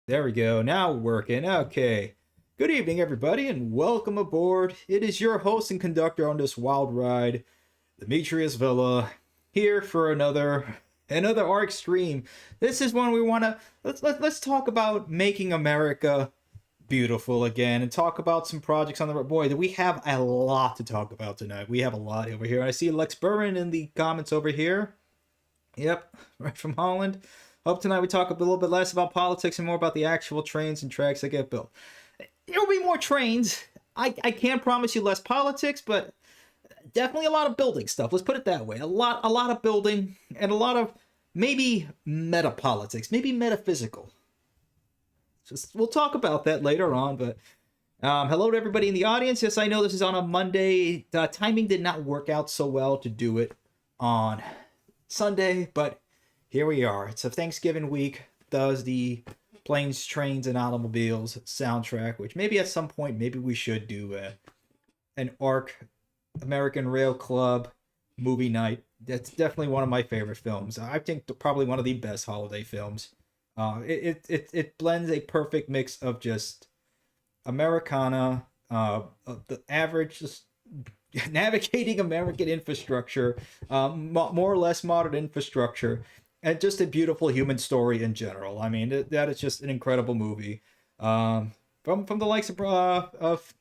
There we go. Now we're working. Okay. Good evening, everybody, and welcome aboard. It is your host and conductor on this wild ride, Demetrius Villa, here for another ARC stream. This is one we want to let's talk about making America beautiful again, and talk about some projects on the boy. We have a lot to talk about tonight. We have a lot over here. I see Lex Burren in the comments over here. Yep, right from Holland. Hope tonight we talk a little bit less about politics and more about the actual trains and tracks that get built. There'll be more trains. I can't promise you less politics, but definitely a lot of building stuff. Let's put it that way. A lot of building and a lot of maybe meta politics, maybe metaphysical. We'll talk about that later on, but hello to everybody in the audience. Yes, I know this is on a Monday. The timing did not work out so well to do it on Sunday, but here we are. It's a Thanksgiving week. Does the Planes, Trains, and Automobiles soundtrack, which maybe at some point, maybe we should do an ARC, American Rail Club movie night. That's definitely one of my favorite films. I think probably one of the best holiday films. It blends a perfect mix of just Americana, the average, just navigating American infrastructure, more or less modern infrastructure, and just a beautiful human story in general. I mean, that is just an incredible movie. From the likes of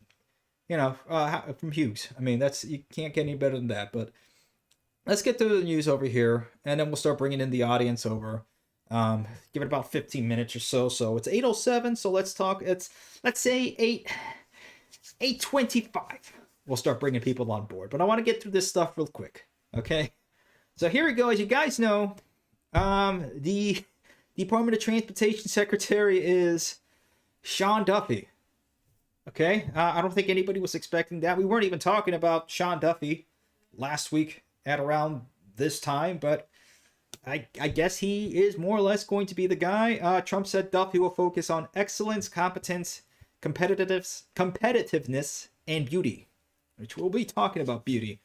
from Hughes. I mean, you can't get any better than that. But let's get to the news over here, and then we'll start bringing in the audience over. Give it about 15 minutes or so. So it's 8:07. So let's talk. Let's say 8:25. We'll start bringing people on board. But I want to get through this stuff real quick. Okay. So here we go. As you guys know, the Department of Transportation Secretary is Sean Duffy. Okay, I don't think anybody was expecting that. We weren't even talking about Sean Duffy last week at around this time, but I guess he is more or less going to be the guy. Trump said Duffy will focus on excellence, competence, competitiveness, and beauty, which we'll be talking about beauty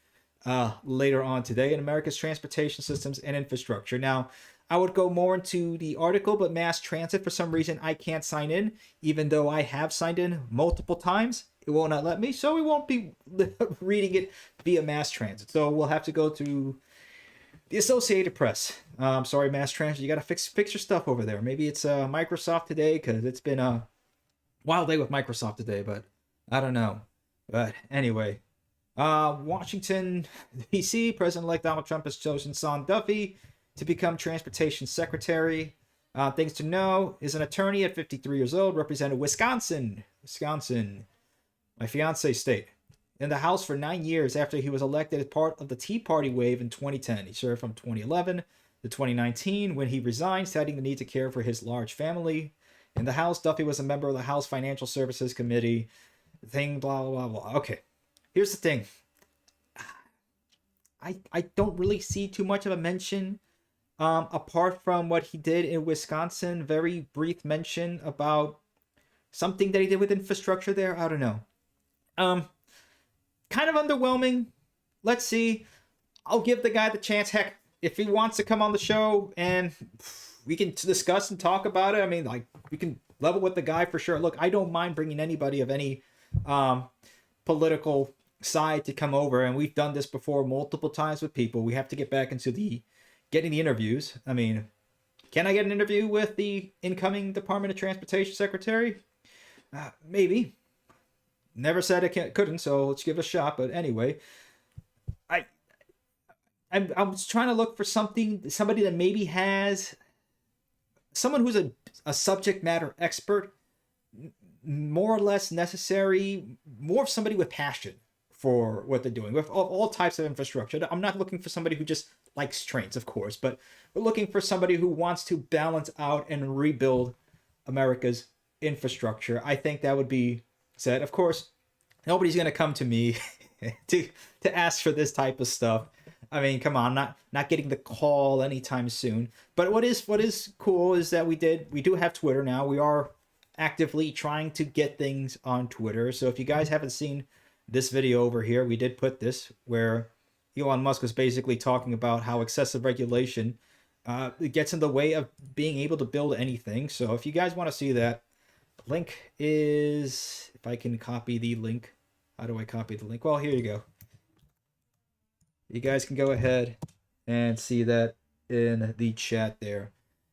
later on today in America's transportation systems and infrastructure. Now, I would go more into the article, but mass transit, for some reason, I can't sign in, even though I have signed in multiple times. It will not let me, so we won't be reading it via mass transit. So we'll have to go to the Associated Press. Sorry, mass transit, you got to fix your stuff over there. Maybe it's Microsoft today, because it's been a wild day with Microsoft today, but I don't know. But anyway, Washington, D.C., President-elect Donald Trump has chosen Sean Duffy to become Transportation Secretary. Things to know: is an attorney at 53 years old, represented Wisconsin, my fiance state, in the House for 9 years after he was elected as part of the Tea Party wave in 2010. He served from 2011 to 2019 when he resigned, citing the need to care for his large family. In the House, Duffy was a member of the House Financial Services Committee. Blah, blah, blah, blah. Okay. Here's the thing. I don't really see too much of a mention, apart from what he did in Wisconsin. Very brief mention about something that he did with infrastructure there. I don't know. Kind of underwhelming. Let's see. I'll give the guy the chance. Heck, if he wants to come on the show and we can discuss and talk about it, I mean, like, we can level with the guy for sure. Look, I don't mind bringing anybody of any political side to come over, and we've done this before multiple times with people. We have to get back into getting the interviews. I mean, can I get an interview with the incoming Department of Transportation Secretary? Maybe. Never said I couldn't, so let's give it a shot. But anyway, I was trying to look for somebody that maybe has someone who's a subject matter expert, more or less necessary, more of somebody with passion for what they're doing, with all types of infrastructure. I'm not looking for somebody who just likes trains, of course, but we're looking for somebody who wants to balance out and rebuild America's infrastructure. I think that would be said. Of course, nobody's going to come to me to ask for this type of stuff. I mean, come on, not getting the call anytime soon. But what is cool is that we do have Twitter now. We are actively trying to get things on Twitter. So if you guys haven't seen this video over here, we did put this where Elon Musk was basically talking about how excessive regulation It gets in the way of being able to build anything. So if you guys want to see that, link is, if I can copy the link. How do I copy the link? Well, here you go. You guys can go ahead and see that in the chat there.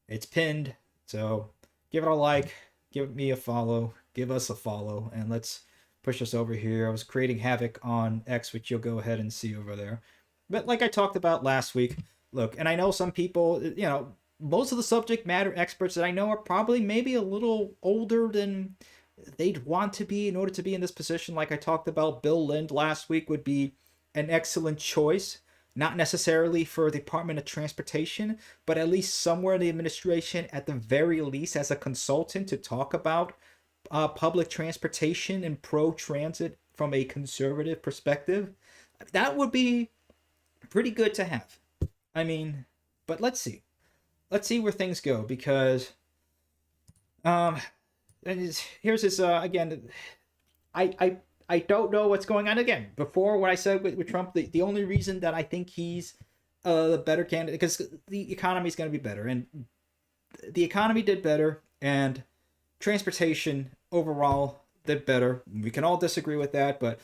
It's pinned, so give it a like, give me a follow, give us a follow, and let's push this over here. I was creating havoc on X, which you'll go ahead and see over there. But like I talked about last week, look, and I know some people, you know, most of the subject matter experts that I know are probably maybe a little older than they'd want to be in order to be in this position. Like I talked about, Bill Lind last week would be an excellent choice. Not necessarily for the Department of Transportation, but at least somewhere in the administration, at the very least as a consultant, to talk about public transportation and pro-transit from a conservative perspective. That would be pretty good to have. I mean, but let's see. Let's see where things go, because here's this, again, I don't know what's going on. Again, before what I said with Trump, the only reason that I think he's the better candidate, because the economy is going to be better, and the economy did better, and transportation overall did better. We can all disagree with that, but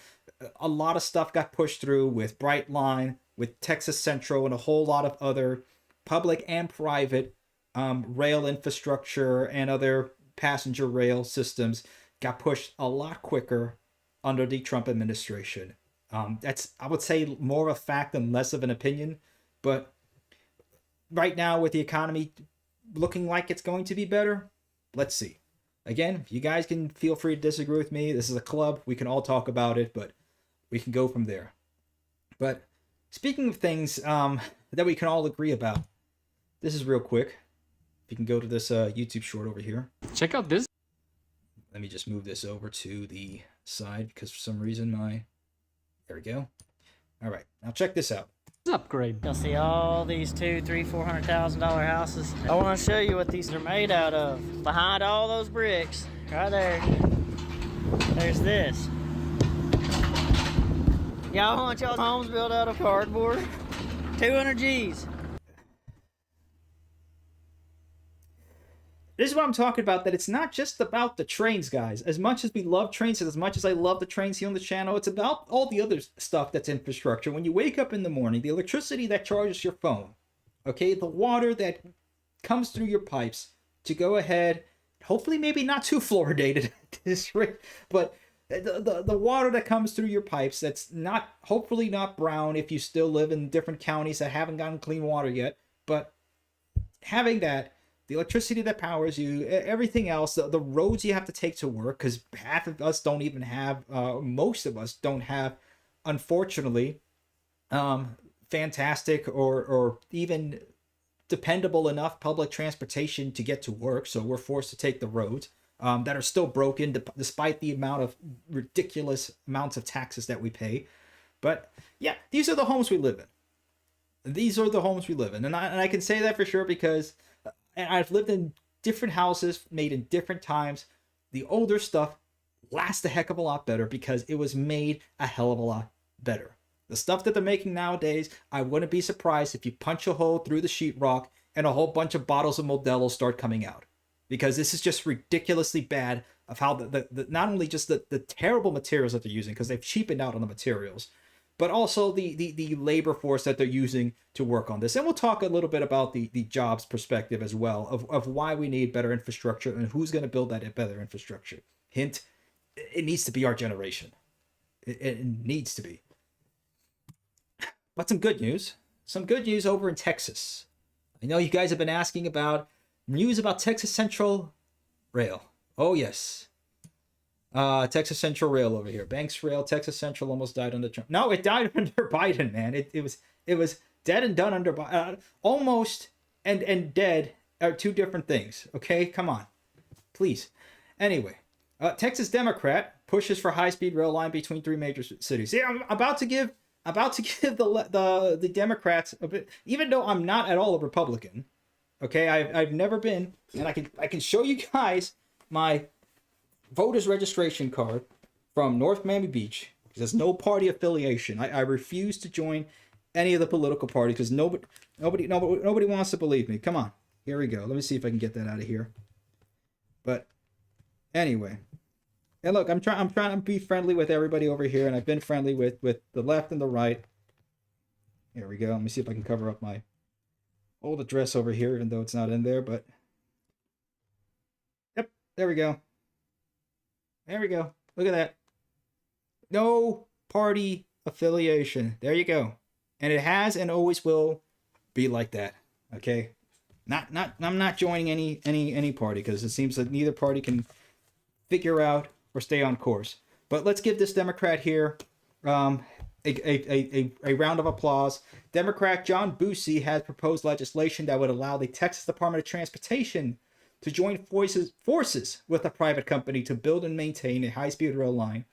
a lot of stuff got pushed through with Brightline, with Texas Central, and a whole lot of other public and private rail infrastructure and other passenger rail systems got pushed a lot quicker under the Trump administration. That's, I would say, more of a fact than less of an opinion. But right now, with the economy looking like it's going to be better, let's see. Again, you guys can feel free to disagree with me. This is a club. We can all talk about it, but we can go from there. But speaking of things that we can all agree about, this is real quick. If you can go to this YouTube short over here. Check out this. Let me just move this over to the side, because for some reason there we go. All right, now check this out. Upgrade. You'll see all these $200,000, $300,000 houses. I want to show you what these are made out of. Behind all those bricks, right there, there's this. Y'all want y'all's homes built out of cardboard? 200 G's. This is what I'm talking about, that it's not just about the trains, guys. As much as we love trains, and as much as I love the trains here on the channel, it's about all the other stuff that's infrastructure. When you wake up in the morning, the electricity that charges your phone, okay, the water that comes through your pipes to go ahead, hopefully maybe not too fluoridated at this rate, but the water that comes through your pipes that's not, hopefully not brown if you still live in different counties that haven't gotten clean water yet, but having that, the electricity that powers you, everything else, the roads you have to take to work, because half of us don't even have, most of us don't have, unfortunately, fantastic or even dependable enough public transportation to get to work, so we're forced to take the roads that are still broken despite the amount of ridiculous amounts of taxes that we pay. But yeah, these are the homes we live in. These are the homes we live in, and I can say that for sure, because and I've lived in different houses made in different times. The older stuff lasts a heck of a lot better because it was made a hell of a lot better. The stuff that they're making nowadays, I wouldn't be surprised if you punch a hole through the sheetrock and a whole bunch of bottles of Modelo start coming out. Because this is just ridiculously bad of how the not only just the terrible materials that they're using, because they've cheapened out on the materials, but also the labor force that they're using to work on this. And we'll talk a little bit about the jobs perspective as well, of why we need better infrastructure and who's going to build that better infrastructure. Hint, it needs to be our generation. It needs to be. But some good news. Some good news over in Texas. I know you guys have been asking about news about Texas Central Rail. Oh, yes. Texas Central Rail over here. Banks Rail, Texas Central almost died under Trump. No, it died under Biden, man. It was dead and done under Biden. Almost and dead are two different things. Okay, come on, please. Anyway, Texas Democrat pushes for high-speed rail line between three major cities. Yeah, I'm about to give the Democrats a bit, even though I'm not at all a Republican. Okay, I've never been, and I can show you guys my voter's registration card from North Miami Beach. There's no party affiliation. I refuse to join any of the political parties because nobody wants to believe me. Come on, here we go. Let me see if I can get that out of here. But anyway, and look, I'm trying to be friendly with everybody over here, and I've been friendly with the left and the right. Here we go. Let me see if I can cover up my old address over here, even though it's not in there. But yep, there we go. There we go. Look at that. No party affiliation. There you go. And it has and always will be like that. Okay. I'm not joining any party because it seems that neither party can figure out or stay on course. But let's give this Democrat here a round of applause. Democrat John Busey has proposed legislation that would allow the Texas Department of Transportation to join forces with a private company to build and maintain a high-speed rail line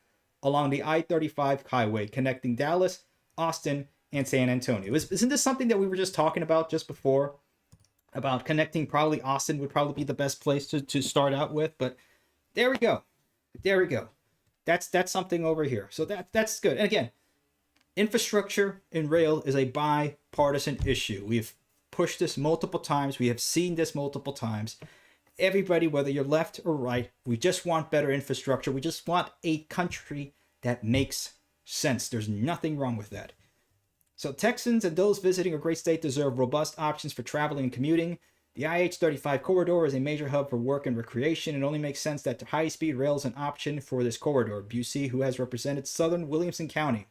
along the I-35 highway connecting Dallas, Austin, and San Antonio. Isn't this something that we were just talking about just before? About connecting probably Austin would probably be the best place to start out with, but there we go. There we go. That's something over here. So that's good. And again, infrastructure in rail is a bipartisan issue. We've pushed this multiple times. We have seen this multiple times. Everybody, whether you're left or right, we just want better infrastructure. We just want a country that makes sense. There's nothing wrong with that. So Texans and those visiting a great state deserve robust options for traveling and commuting. The IH-35 corridor is a major hub for work and recreation. It only makes sense that high-speed rail is an option for this corridor. Busey, who has represented southern Williamson County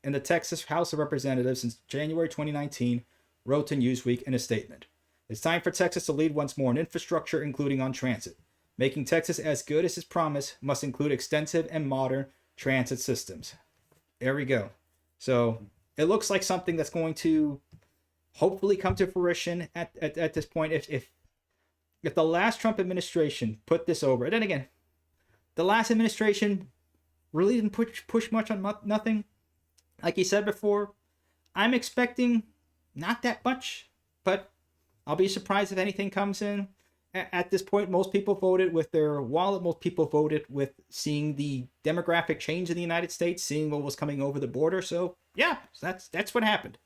in the Texas House of Representatives since January 2019, wrote to Newsweek in a statement. It's time for Texas to lead once more in infrastructure, including on transit. Making Texas as good as its promise must include extensive and modern transit systems. There we go. So it looks like something that's going to hopefully come to fruition at this point. If the last Trump administration put this over, and then again, the last administration really didn't push much on nothing. Like he said before, I'm expecting not that much, but I'll be surprised if anything comes in. At this point, most people voted with their wallet. Most people voted with seeing the demographic change in the United States, seeing what was coming over the border. So yeah, that's what happened.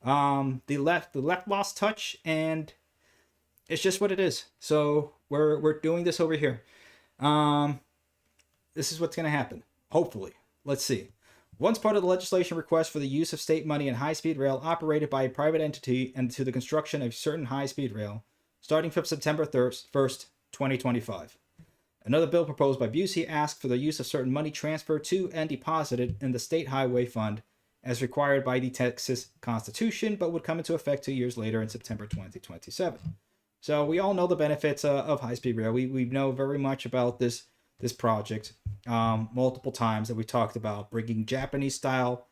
The left lost touch, and it's just what it is. So we're doing this over here. This is what's going to happen. Hopefully, let's see. Once part of the legislation request for the use of state money in high-speed rail operated by a private entity and to the construction of certain high-speed rail, starting from September 1st, 2025. Another bill proposed by Busey asked for the use of certain money transferred to and deposited in the State Highway Fund as required by the Texas Constitution, but would come into effect 2 years later in September 2027. So we all know the benefits of high-speed rail. We know very much about this project multiple times that we talked about, bringing Japanese-style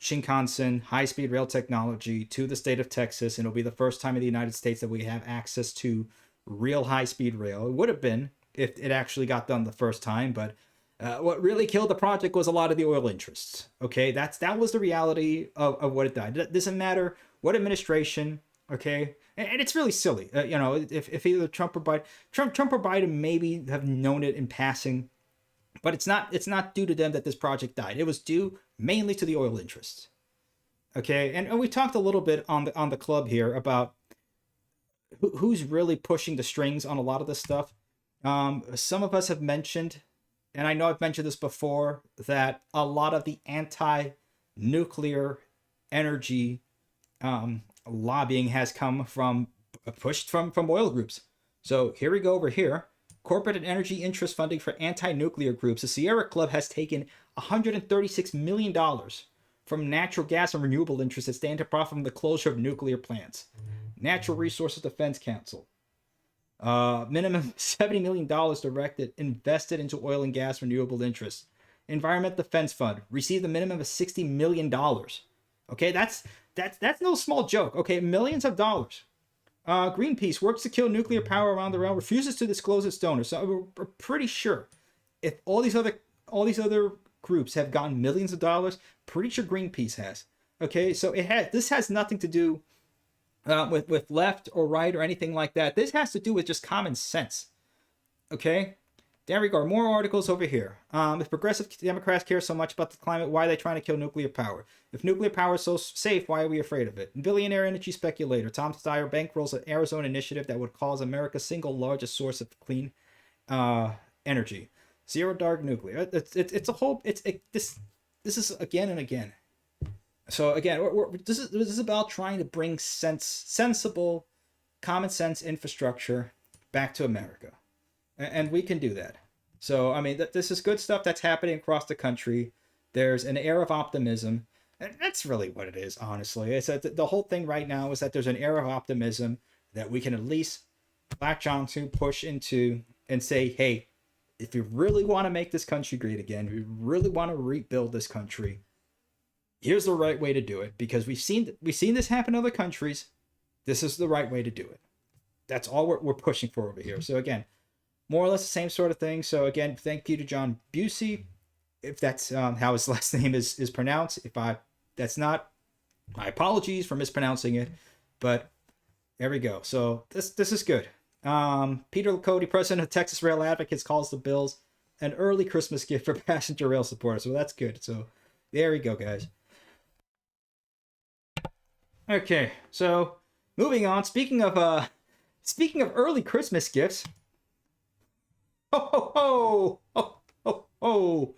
Shinkansen high-speed rail technology to the state of Texas, and it'll be the first time in the United States that we have access to real high-speed rail. It would have been if it actually got done the first time, but what really killed the project was a lot of the oil interests. Okay, that was the reality of what it died. It doesn't matter what administration. Okay, and it's really silly. If either Trump or Biden maybe have known it in passing, but it's not due to them that this project died. It was due mainly to the oil interests. Okay, and we talked a little bit on the club here about who's really pushing the strings on a lot of this stuff. Some of us have mentioned, and I know I've mentioned this before, that a lot of the anti-nuclear energy lobbying has come pushed from oil groups. So here we go over here. Corporate and energy interest funding for anti-nuclear groups. The Sierra Club has taken $136 million from natural gas and renewable interests that stand to profit from the closure of nuclear plants. Natural Resources Defense Council. Minimum $70 million invested into oil and gas renewable interests. Environment Defense Fund received a minimum of $60 million. Okay, that's no small joke. Okay, millions of dollars. Greenpeace works to kill nuclear power around the realm, refuses to disclose its donors. So we're pretty sure if all these other groups have gotten millions of dollars, pretty sure Greenpeace has. Okay, so this has nothing to do with left or right or anything like that. This has to do with just common sense. Okay, There we go. More articles over here. If progressive Democrats care so much about the climate, why are they trying to kill nuclear power? If nuclear power is so safe, why are we afraid of it? Billionaire energy speculator Tom Steyer bankrolls an Arizona initiative that would cause America's single largest source of clean energy. Zero dark nuclear. It's a whole. This is again and again. So again, this is about trying to bring sensible, common sense infrastructure back to America. And we can do that. So, I mean, this is good stuff that's happening across the country. There's an air of optimism. And that's really what it is, honestly. It's that the whole thing right now is that there's an air of optimism that we can at least latch on to, push into, and say, hey, if you really want to make this country great again, if you really want to rebuild this country, here's the right way to do it. Because we've seen this happen in other countries. This is the right way to do it. That's all we're pushing for over here. So, again, more or less the same sort of thing. So again, thank you to John Busey, if that's how his last name is pronounced. If that's not, my apologies for mispronouncing it. But there we go. So this is good. Peter Lakota, president of Texas Rail Advocates, calls the bills an early Christmas gift for passenger rail supporters. So that's good. So there we go, guys. Okay, so moving on. Speaking of early Christmas gifts. Ho, ho, ho, ho, ho.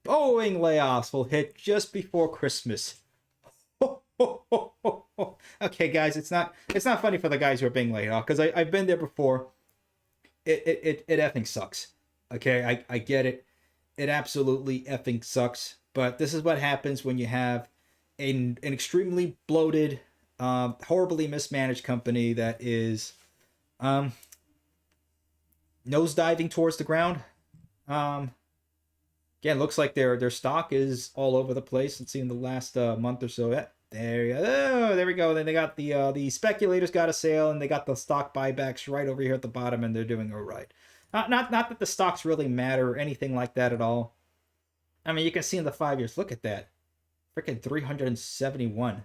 Boeing layoffs will hit just before Christmas. Ho, ho, ho, ho, ho. Okay, guys, it's not funny for the guys who are being laid off, because I've been there before. It effing sucks. Okay, I get it. It absolutely effing sucks. But this is what happens when you have an extremely bloated, horribly mismanaged company that is nosediving towards the ground. Again, looks like their stock is all over the place. Let's see, in the last month or so. There we go. Then they got the speculators got a sale, and they got the stock buybacks right over here at the bottom, and they're doing all right. Not that the stocks really matter or anything like that at all. I mean, you can see in the 5 years. Look at that, freaking 371.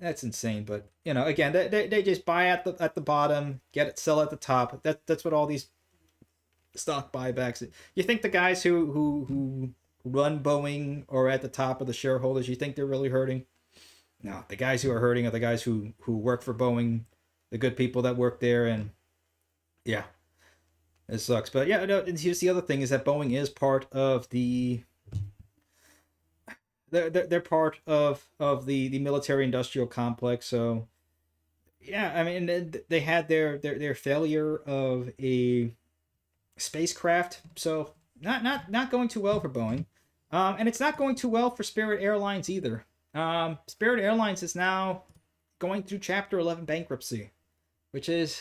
That's insane, but again, they just buy at the bottom, sell at the top. That's what all these stock buybacks. You think the guys who run Boeing are at the top of the shareholders? You think they're really hurting? No, the guys who are hurting are the guys who work for Boeing, the good people that work there, and yeah, it sucks. But yeah, no, and here's the other thing: is that Boeing is part of the. They're part of the military industrial complex. So yeah, I mean, they had their failure of a spacecraft, so not going too well for Boeing, and it's not going too well for Spirit Airlines either. Spirit Airlines is now going through Chapter 11 bankruptcy, which is,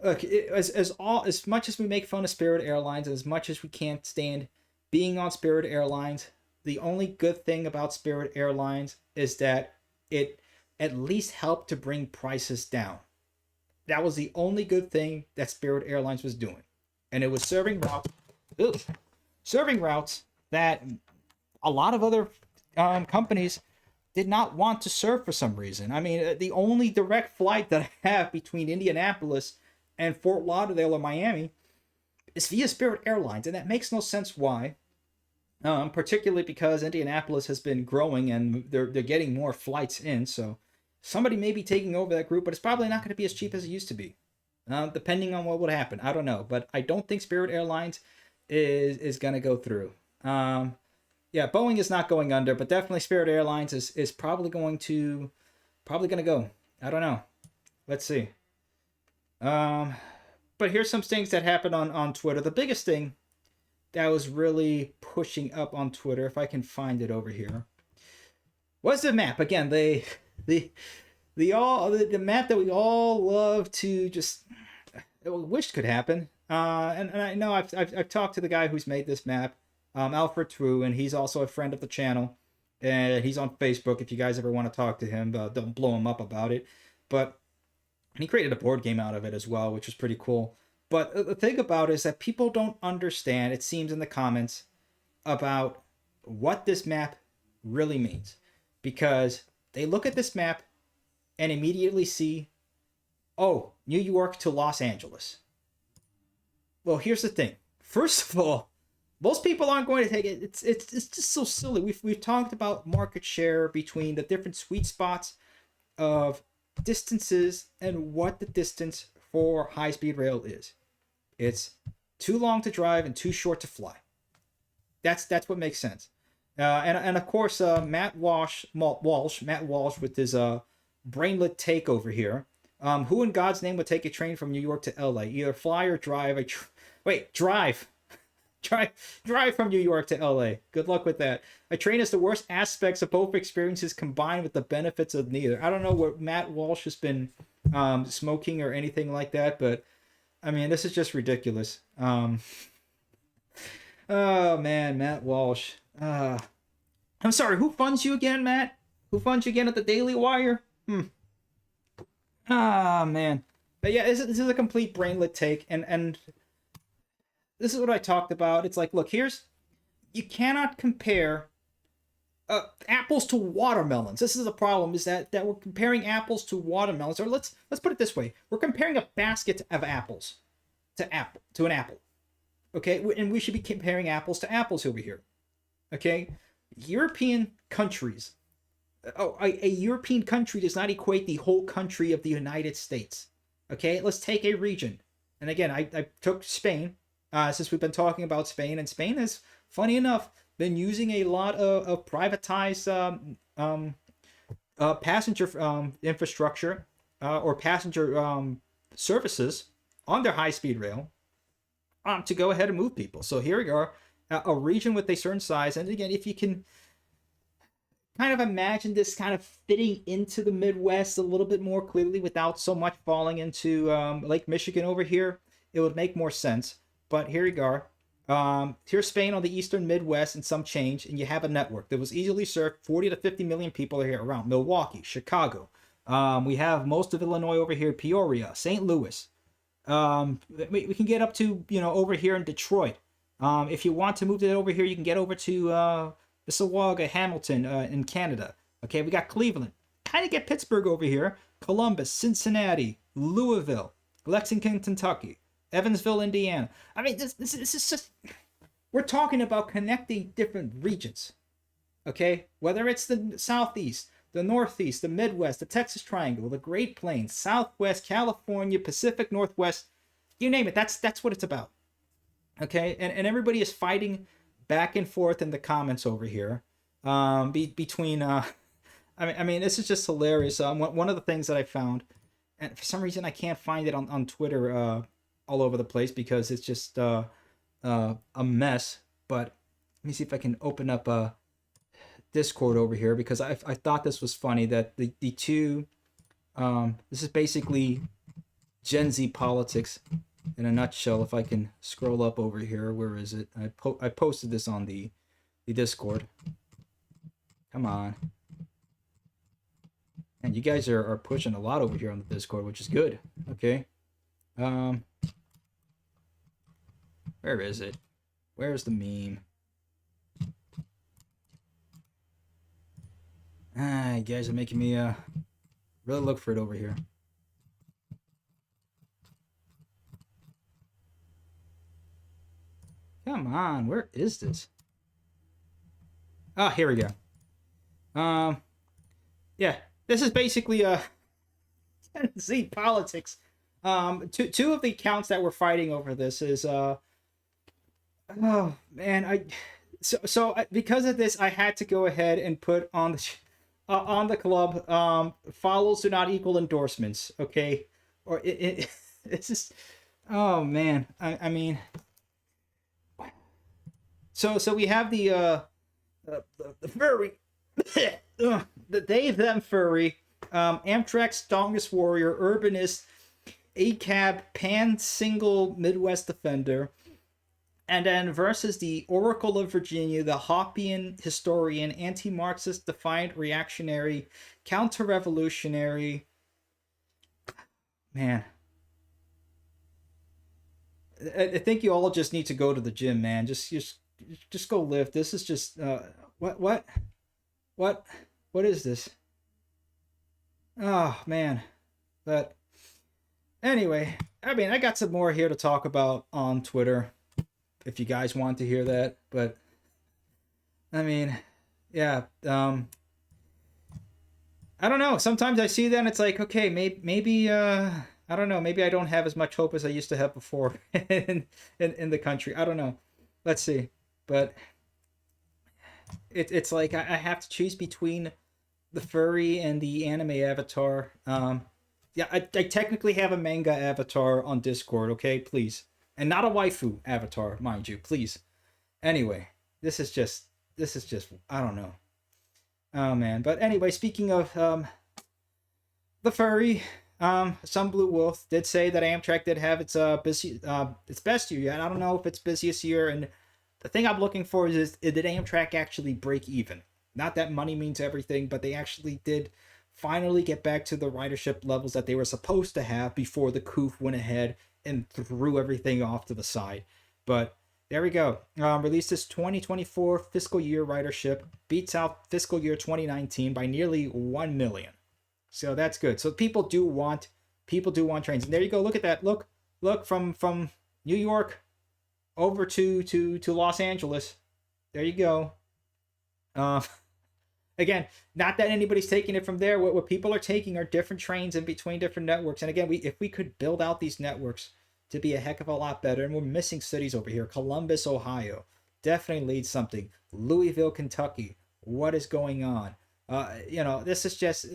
look, as much as we make fun of Spirit Airlines, as much as we can't stand being on Spirit Airlines, the only good thing about Spirit Airlines is that it at least helped to bring prices down. That was the only good thing that Spirit Airlines was doing. And it was serving routes that a lot of other companies did not want to serve for some reason. I mean, the only direct flight that I have between Indianapolis and Fort Lauderdale or Miami is via Spirit Airlines. And that makes no sense why. Particularly because Indianapolis has been growing and they're getting more flights in, so somebody may be taking over that group, but it's probably not going to be as cheap as it used to be, depending on what would happen. I don't know, but I don't think Spirit Airlines is going to go through. Yeah, Boeing is not going under, but definitely Spirit Airlines is probably going to go. I don't know. Let's see. But here's some things that happened on Twitter. The biggest thing that was really pushing up on Twitter, if I can find it over here, was the map. Again, the map that we all love to just wish could happen. And I know I've talked to the guy who's made this map, Alfred True, and he's also a friend of the channel, and he's on Facebook. If you guys ever want to talk to him, don't blow him up about it. But he created a board game out of it as well, which was pretty cool. But the thing about it is that people don't understand, it seems in the comments, about what this map really means. Because they look at this map and immediately see, oh, New York to Los Angeles. Well, here's the thing. First of all, most people aren't going to take it. It's just so silly. We've talked about market share between the different sweet spots of distances and what the distance for high speed rail is. It's too long to drive and too short to fly. That's what makes sense. And of course, Matt Walsh with his brainlet take over here. Who in God's name would take a train from New York to LA? Either fly or drive. Drive. Drive from New York to LA. Good luck with that. A train has the worst aspects of both experiences combined with the benefits of neither. I don't know what Matt Walsh has been smoking or anything like that, but I mean, this is just ridiculous. Oh man, Matt Walsh. I'm sorry, who funds you again, Matt? Who funds you again at the Daily Wire? Ah, man. But yeah, this is a complete brainlet take, and this is what I talked about. It's like, look, you cannot compare apples to watermelons. This is the problem, is that we're comparing apples to watermelons. Or let's put it this way: we're comparing a basket of apples to an apple. Okay, and we should be comparing apples to apples over here. Okay, European countries. A European country does not equate the whole country of the United States. Okay, let's take a region. And again, I took Spain, since we've been talking about Spain, and Spain has, funny enough, been using a lot of privatized passenger infrastructure or passenger services on their high-speed rail to go ahead and move people. So here we are, a region with a certain size. And again, if you can kind of imagine this kind of fitting into the Midwest a little bit more clearly without so much falling into Lake Michigan over here, it would make more sense. But here you go. Here's Spain on the eastern Midwest and some change, and you have a network that was easily served. 40 to 50 million people are here around Milwaukee, Chicago. We have most of Illinois over here, Peoria, St. Louis. We can get up to, over here in Detroit. If you want to move it over here, you can get over to Mississauga, Hamilton in Canada. Okay, we got Cleveland. Kind of get Pittsburgh over here. Columbus, Cincinnati, Louisville, Lexington, Kentucky, Evansville, Indiana. I mean, this is just... We're talking about connecting different regions. Okay? Whether it's the Southeast, the Northeast, the Midwest, the Texas Triangle, the Great Plains, Southwest, California, Pacific Northwest, you name it. That's what it's about. Okay? And everybody is fighting back and forth in the comments over here between... I mean, this is just hilarious. One of the things that I found, and for some reason I can't find it on Twitter all over the place because it's just a mess. But let me see if I can open up Discord over here, because I thought this was funny that the two... this is basically TenZ Politics in a nutshell. If I can scroll up over here, where is it? I posted this on the Discord. Come on. And you guys are pushing a lot over here on the Discord, which is good. Okay. Where is it? Where's the meme? You guys are making me really look for it over here. Come on, where is this? Here we go. Yeah. This is basically TenZ Politics. Two of the accounts that were fighting over this is oh man, so because of this I had to go ahead and put on the club follows do not equal endorsements, okay? Or it's just, oh man, I mean, so we have the furry the Dave Them Furry, Amtrak's strongest warrior, urbanist, ACAB, pan-single Midwest defender, and then versus the Oracle of Virginia, the Hoppian historian, anti-Marxist, defiant reactionary, counter-revolutionary. Man. I think you all just need to go to the gym, man. Just go lift. This is just, What is this? Oh man, but Anyway, I mean, I got some more here to talk about on Twitter if you guys want to hear that. But I mean, yeah, I don't know. Sometimes I see that and it's like, okay, maybe I don't know. Maybe I don't have as much hope as I used to have before in the country. I don't know. Let's see. But it's like I have to choose between the furry and the anime avatar. Yeah, I technically have a manga avatar on Discord. Okay, please, and not a waifu avatar, mind you, please. Anyway, this is just I don't know. Oh man, but anyway, speaking of the furry, some Blue Wolf did say that Amtrak did have its best year yet. I don't know if it's busiest year, and the thing I'm looking for is did Amtrak actually break even? Not that money means everything, but they actually did finally get back to the ridership levels that they were supposed to have before the coup went ahead and threw everything off to the side. But there we go. Released this 2024 fiscal year ridership, beats out fiscal year 2019 by nearly 1 million. So that's good. So people do want trains. And there you go. Look at that. Look from New York over to Los Angeles. There you go. Again, not that anybody's taking it from there. What people are taking are different trains in between different networks. And again, if we could build out these networks to be a heck of a lot better, and we're missing cities over here. Columbus, Ohio, definitely leads something. Louisville, Kentucky, what is going on? This is just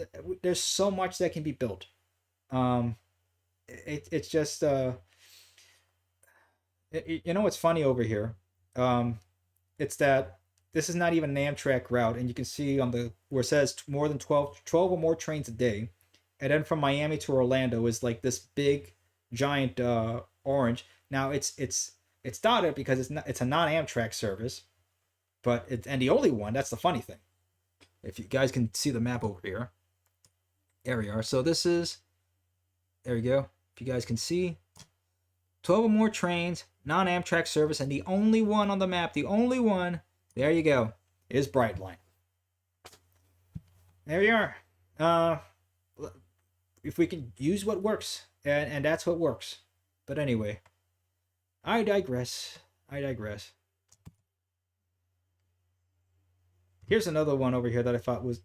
there's so much that can be built. It's just what's funny over here? It's that this is not even an Amtrak route, and you can see on the where it says more than 12 or more trains a day, and then from Miami to Orlando is like this big giant orange. Now it's dotted because it's a non-Amtrak service, but and the only one. That's the funny thing. If you guys can see the map over here, there we are. So this is there we go. If you guys can see, 12 or more trains, non-Amtrak service, and the only one on the map, the only one. There you go. Is Brightline. There we are. If we can use what works, and that's what works. But anyway, I digress. Here's another one over here that I thought was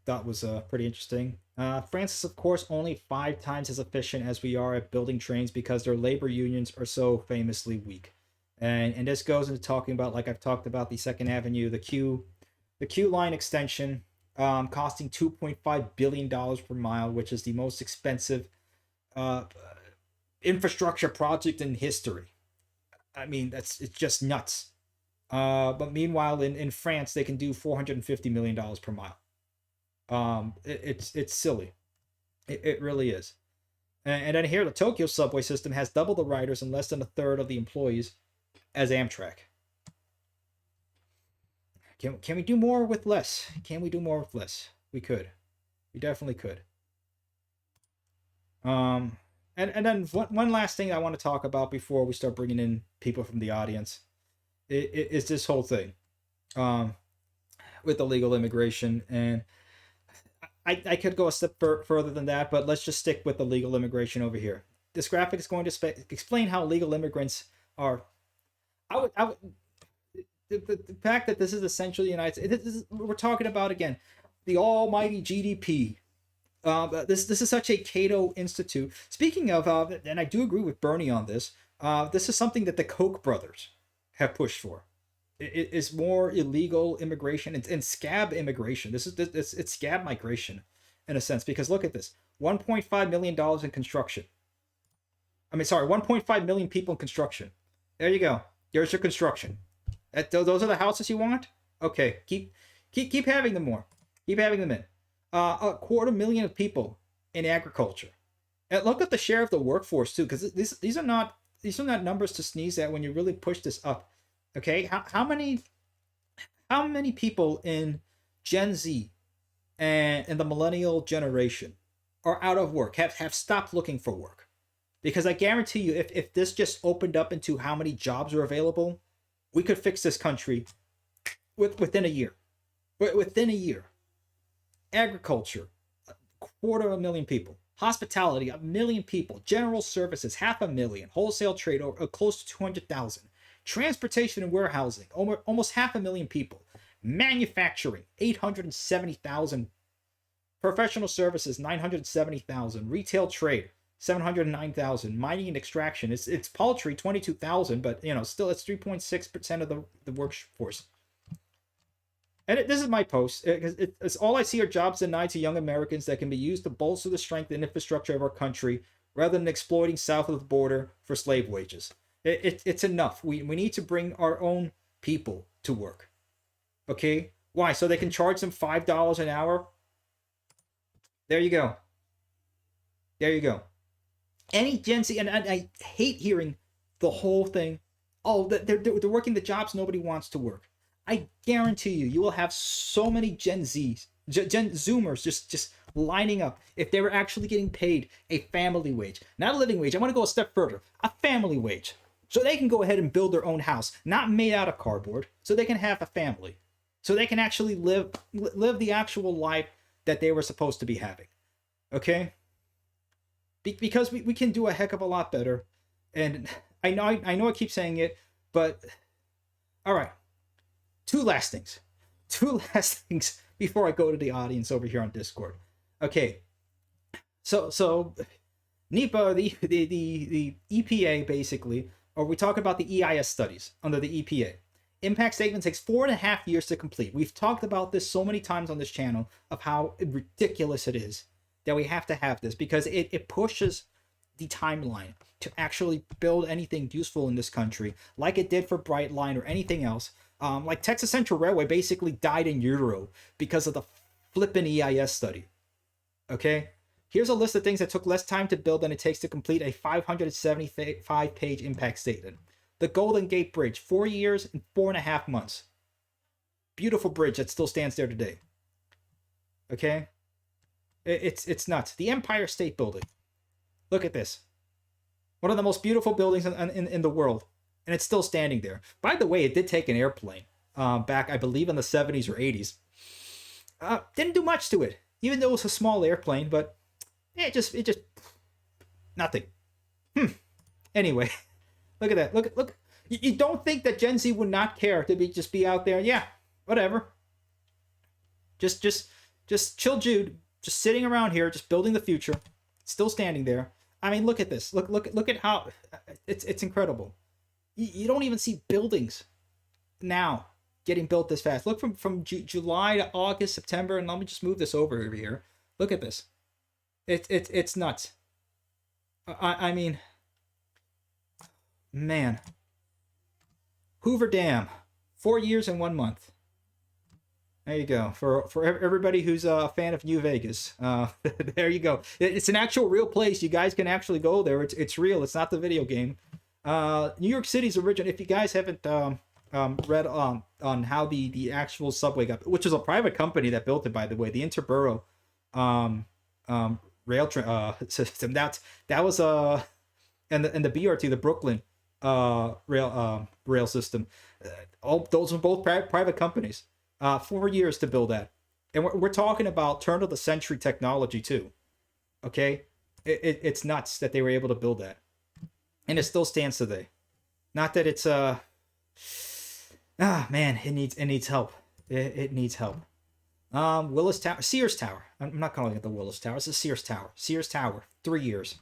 pretty interesting. France is of course only 5 times as efficient as we are at building trains because their labor unions are so famously weak. And this goes into talking about, like I've talked about, the Second Avenue, the Q line extension, costing $2.5 billion per mile, which is the most expensive infrastructure project in history. I mean, it's just nuts. But meanwhile, in France, they can do $450 million per mile. It's silly. It really is. And then here, the Tokyo subway system has double the riders and less than a third of the employees as Amtrak. Can we do more with less? Can we do more with less? We could. We definitely could. And then one last thing I want to talk about before we start bringing in people from the audience is this whole thing with illegal immigration. And I could go a step further than that, but let's just stick with illegal immigration over here. This graphic is going to explain how illegal immigrants are. The fact that this is essentially the United States, we're talking about, again, the almighty GDP. This is such a Cato Institute. Speaking of, and I do agree with Bernie on this, this is something that the Koch brothers have pushed for. It is more illegal immigration and scab immigration. It's scab migration in a sense, because look at this: $1.5 million in construction. 1.5 million people in construction. There you go. There's your construction. Those are the houses you want? Okay, keep having them more. Keep having them in. 250,000 of people in agriculture. And look at the share of the workforce too, because these are not numbers to sneeze at when you really push this up. Okay, how many people in Gen Z and the millennial generation are out of work, have stopped looking for work? Because I guarantee you, if this just opened up into how many jobs are available, we could fix this country within a year. Within a year. Agriculture, 250,000 people. Hospitality, 1 million people. General services, 500,000. Wholesale trade, close to 200,000. Transportation and warehousing, almost 500,000 people. Manufacturing, 870,000. Professional services, 970,000. Retail trade, 709,000. Mining and extraction, it's paltry, 22,000, but still it's 3.6% of the workforce. And this is my post. It's all I see are jobs denied to young Americans that can be used to bolster the strength and infrastructure of our country, rather than exploiting south of the border for slave wages. It's enough. We need to bring our own people to work. Okay? Why? So they can charge them $5 an hour? There you go. There you go. Any Gen Z, and I hate hearing the whole thing. Oh, they're working the jobs nobody wants to work. I guarantee you will have so many Gen Zoomers just lining up if they were actually getting paid a family wage. Not a living wage. I want to go a step further. A family wage. So they can go ahead and build their own house, not made out of cardboard, so they can have a family. So they can actually live the actual life that they were supposed to be having. Okay? Because we can do a heck of a lot better. And I know I keep saying it, but all right. Two last things before I go to the audience over here on Discord. Okay. So NEPA, the EPA basically, or we talk about the EIS studies under the EPA. Impact statement takes 4.5 years to complete. We've talked about this so many times on this channel of how ridiculous it is that we have to have this, because it pushes the timeline to actually build anything useful in this country, like it did for Brightline or anything else. Like Texas Central Railway basically died in utero because of the flippin' EIS study. Okay? Here's a list of things that took less time to build than it takes to complete a 575-page impact statement. The Golden Gate Bridge, 4 years and 4.5 months. Beautiful bridge that still stands there today. Okay? It's nuts. The Empire State Building. Look at this. One of the most beautiful buildings in the world. And it's still standing there. By the way, it did take an airplane back, I believe, in the 70s or 80s. Didn't do much to it, even though it was a small airplane, but it just nothing. Anyway, look at that. Look. You don't think that Gen Z would not care to just be out there? Yeah, whatever. Just chill, Jude. Just sitting around here, just building the future, still standing there. I mean, look at this. Look at how it's incredible. You don't even see buildings now getting built this fast. Look from July to August, September, and let me just move this over here. Look at this. It's nuts. I mean, man. Hoover Dam, 4 years and 1 month. There you go. For everybody who's a fan of New Vegas, there you go. It's an actual real place. You guys can actually go there. It's real. It's not the video game. New York City's original. If you guys haven't read on how the actual subway got, which is a private company that built it, by the way, the Interborough rail system. That was and the BRT, the Brooklyn rail system. All those are both private companies. 4 years to build that, and we're talking about turn of the century technology too. Okay, it's nuts that they were able to build that, and it still stands today. Not that it's man, it needs help. It needs help. Willis Tower, Sears Tower. I'm not calling it the Willis Tower. It's the Sears Tower. Sears Tower, 3 years.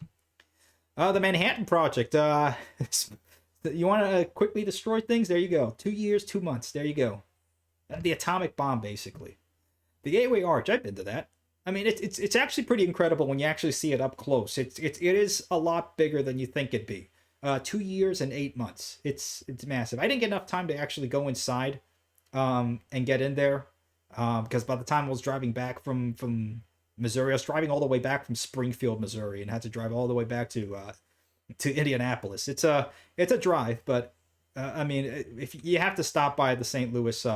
The Manhattan Project. You want to quickly destroy things? There you go. 2 years, 2 months. There you go. The atomic bomb, basically. The Gateway Arch. I've been to that. I mean, it's actually pretty incredible when you actually see it up close. It is a lot bigger than you think it'd be. 2 years and 8 months. It's massive. I didn't get enough time to actually go inside, and get in there, because by the time I was driving back from Missouri, I was driving all the way back from Springfield, Missouri, and had to drive all the way back to Indianapolis. It's a drive, but I mean, if you have to stop by the St. Louis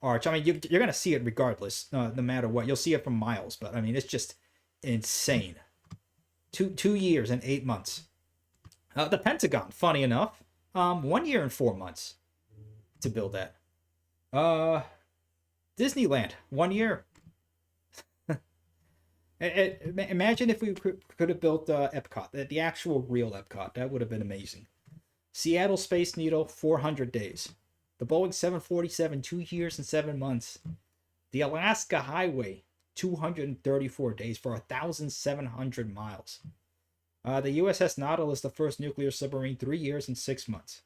Arch, I mean, you're gonna see it regardless, no matter what. You'll see it from miles, but I mean, it's just insane. 2 years and 8 months. The Pentagon, funny enough, 1 year and 4 months to build that. Disneyland, 1 year. Imagine if we could have built Epcot, the actual real Epcot. That would have been amazing. Seattle Space Needle, 400 days. The Boeing 747, 2 years and 7 months. The Alaska Highway, 234 days for 1,700 miles. The USS Nautilus, the first nuclear submarine, 3 years and 6 months.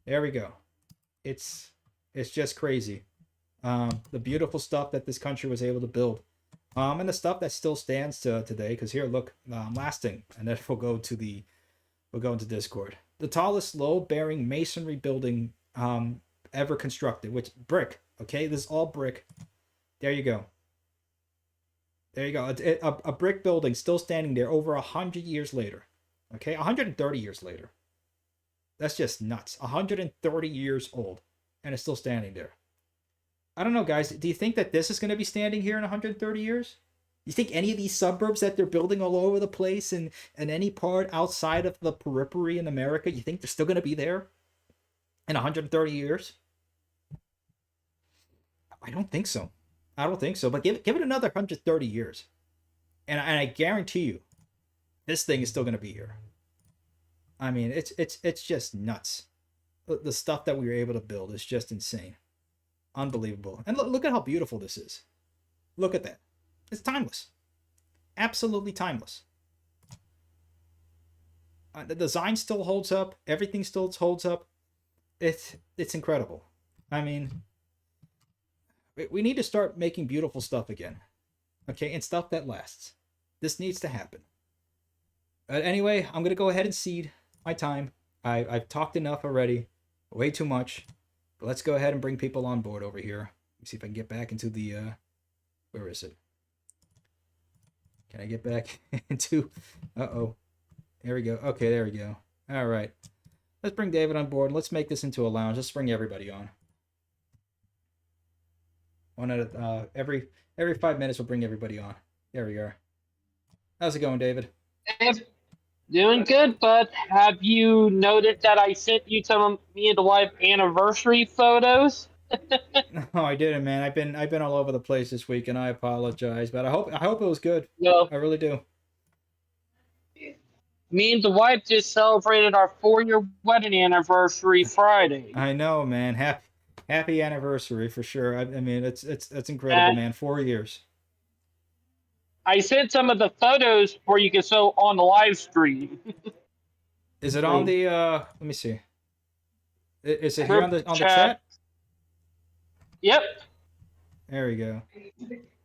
There we go. It's just crazy. The beautiful stuff that this country was able to build. And the stuff that still stands to today. Because here, look, last thing, and then we'll go into Discord. The tallest load-bearing masonry building ever constructed, which brick. Okay, this is all brick. There you go. There you go. A brick building still standing there over 100 years later. Okay, 130 years later. That's just nuts. 130 years old, and it's still standing there. I don't know, guys. Do you think that this is going to be standing here in 130 years? You think any of these suburbs that they're building all over the place and any part outside of the periphery in America, you think they're still going to be there in 130 years? I don't think so. I don't think so. But give it another 130 years, and I guarantee you, this thing is still going to be here. I mean, it's just nuts. The stuff that we were able to build is just insane. Unbelievable. And look at how beautiful this is. Look at that. It's timeless. Absolutely timeless. The design still holds up. Everything still holds up. It's incredible. I mean, we need to start making beautiful stuff again. Okay, and stuff that lasts. This needs to happen. Anyway, I'm going to go ahead and cede my time. I've talked enough already. Way too much. But let's go ahead and bring people on board over here. Let me see if I can get back into the... where is it? Can I get back into... Uh-oh. There we go. Okay, there we go. All right. Let's bring David on board. Let's make this into a lounge. Let's bring everybody on. One at a, every 5 minutes, we'll bring everybody on. There we are. How's it going, David? Doing good, bud. Have you noted that I sent you some of me and the wife anniversary photos? No, I didn't, man. I've been all over the place this week, and I apologize. But I hope it was good. Well, I really do. me and the wife just celebrated our 4-year wedding anniversary Friday. I know, man. Happy anniversary for sure. I mean, it's incredible, man. 4 years. I sent some of the photos for you can show on the live stream. Is it on the let me see. Is it here on the chat? Yep. There we go.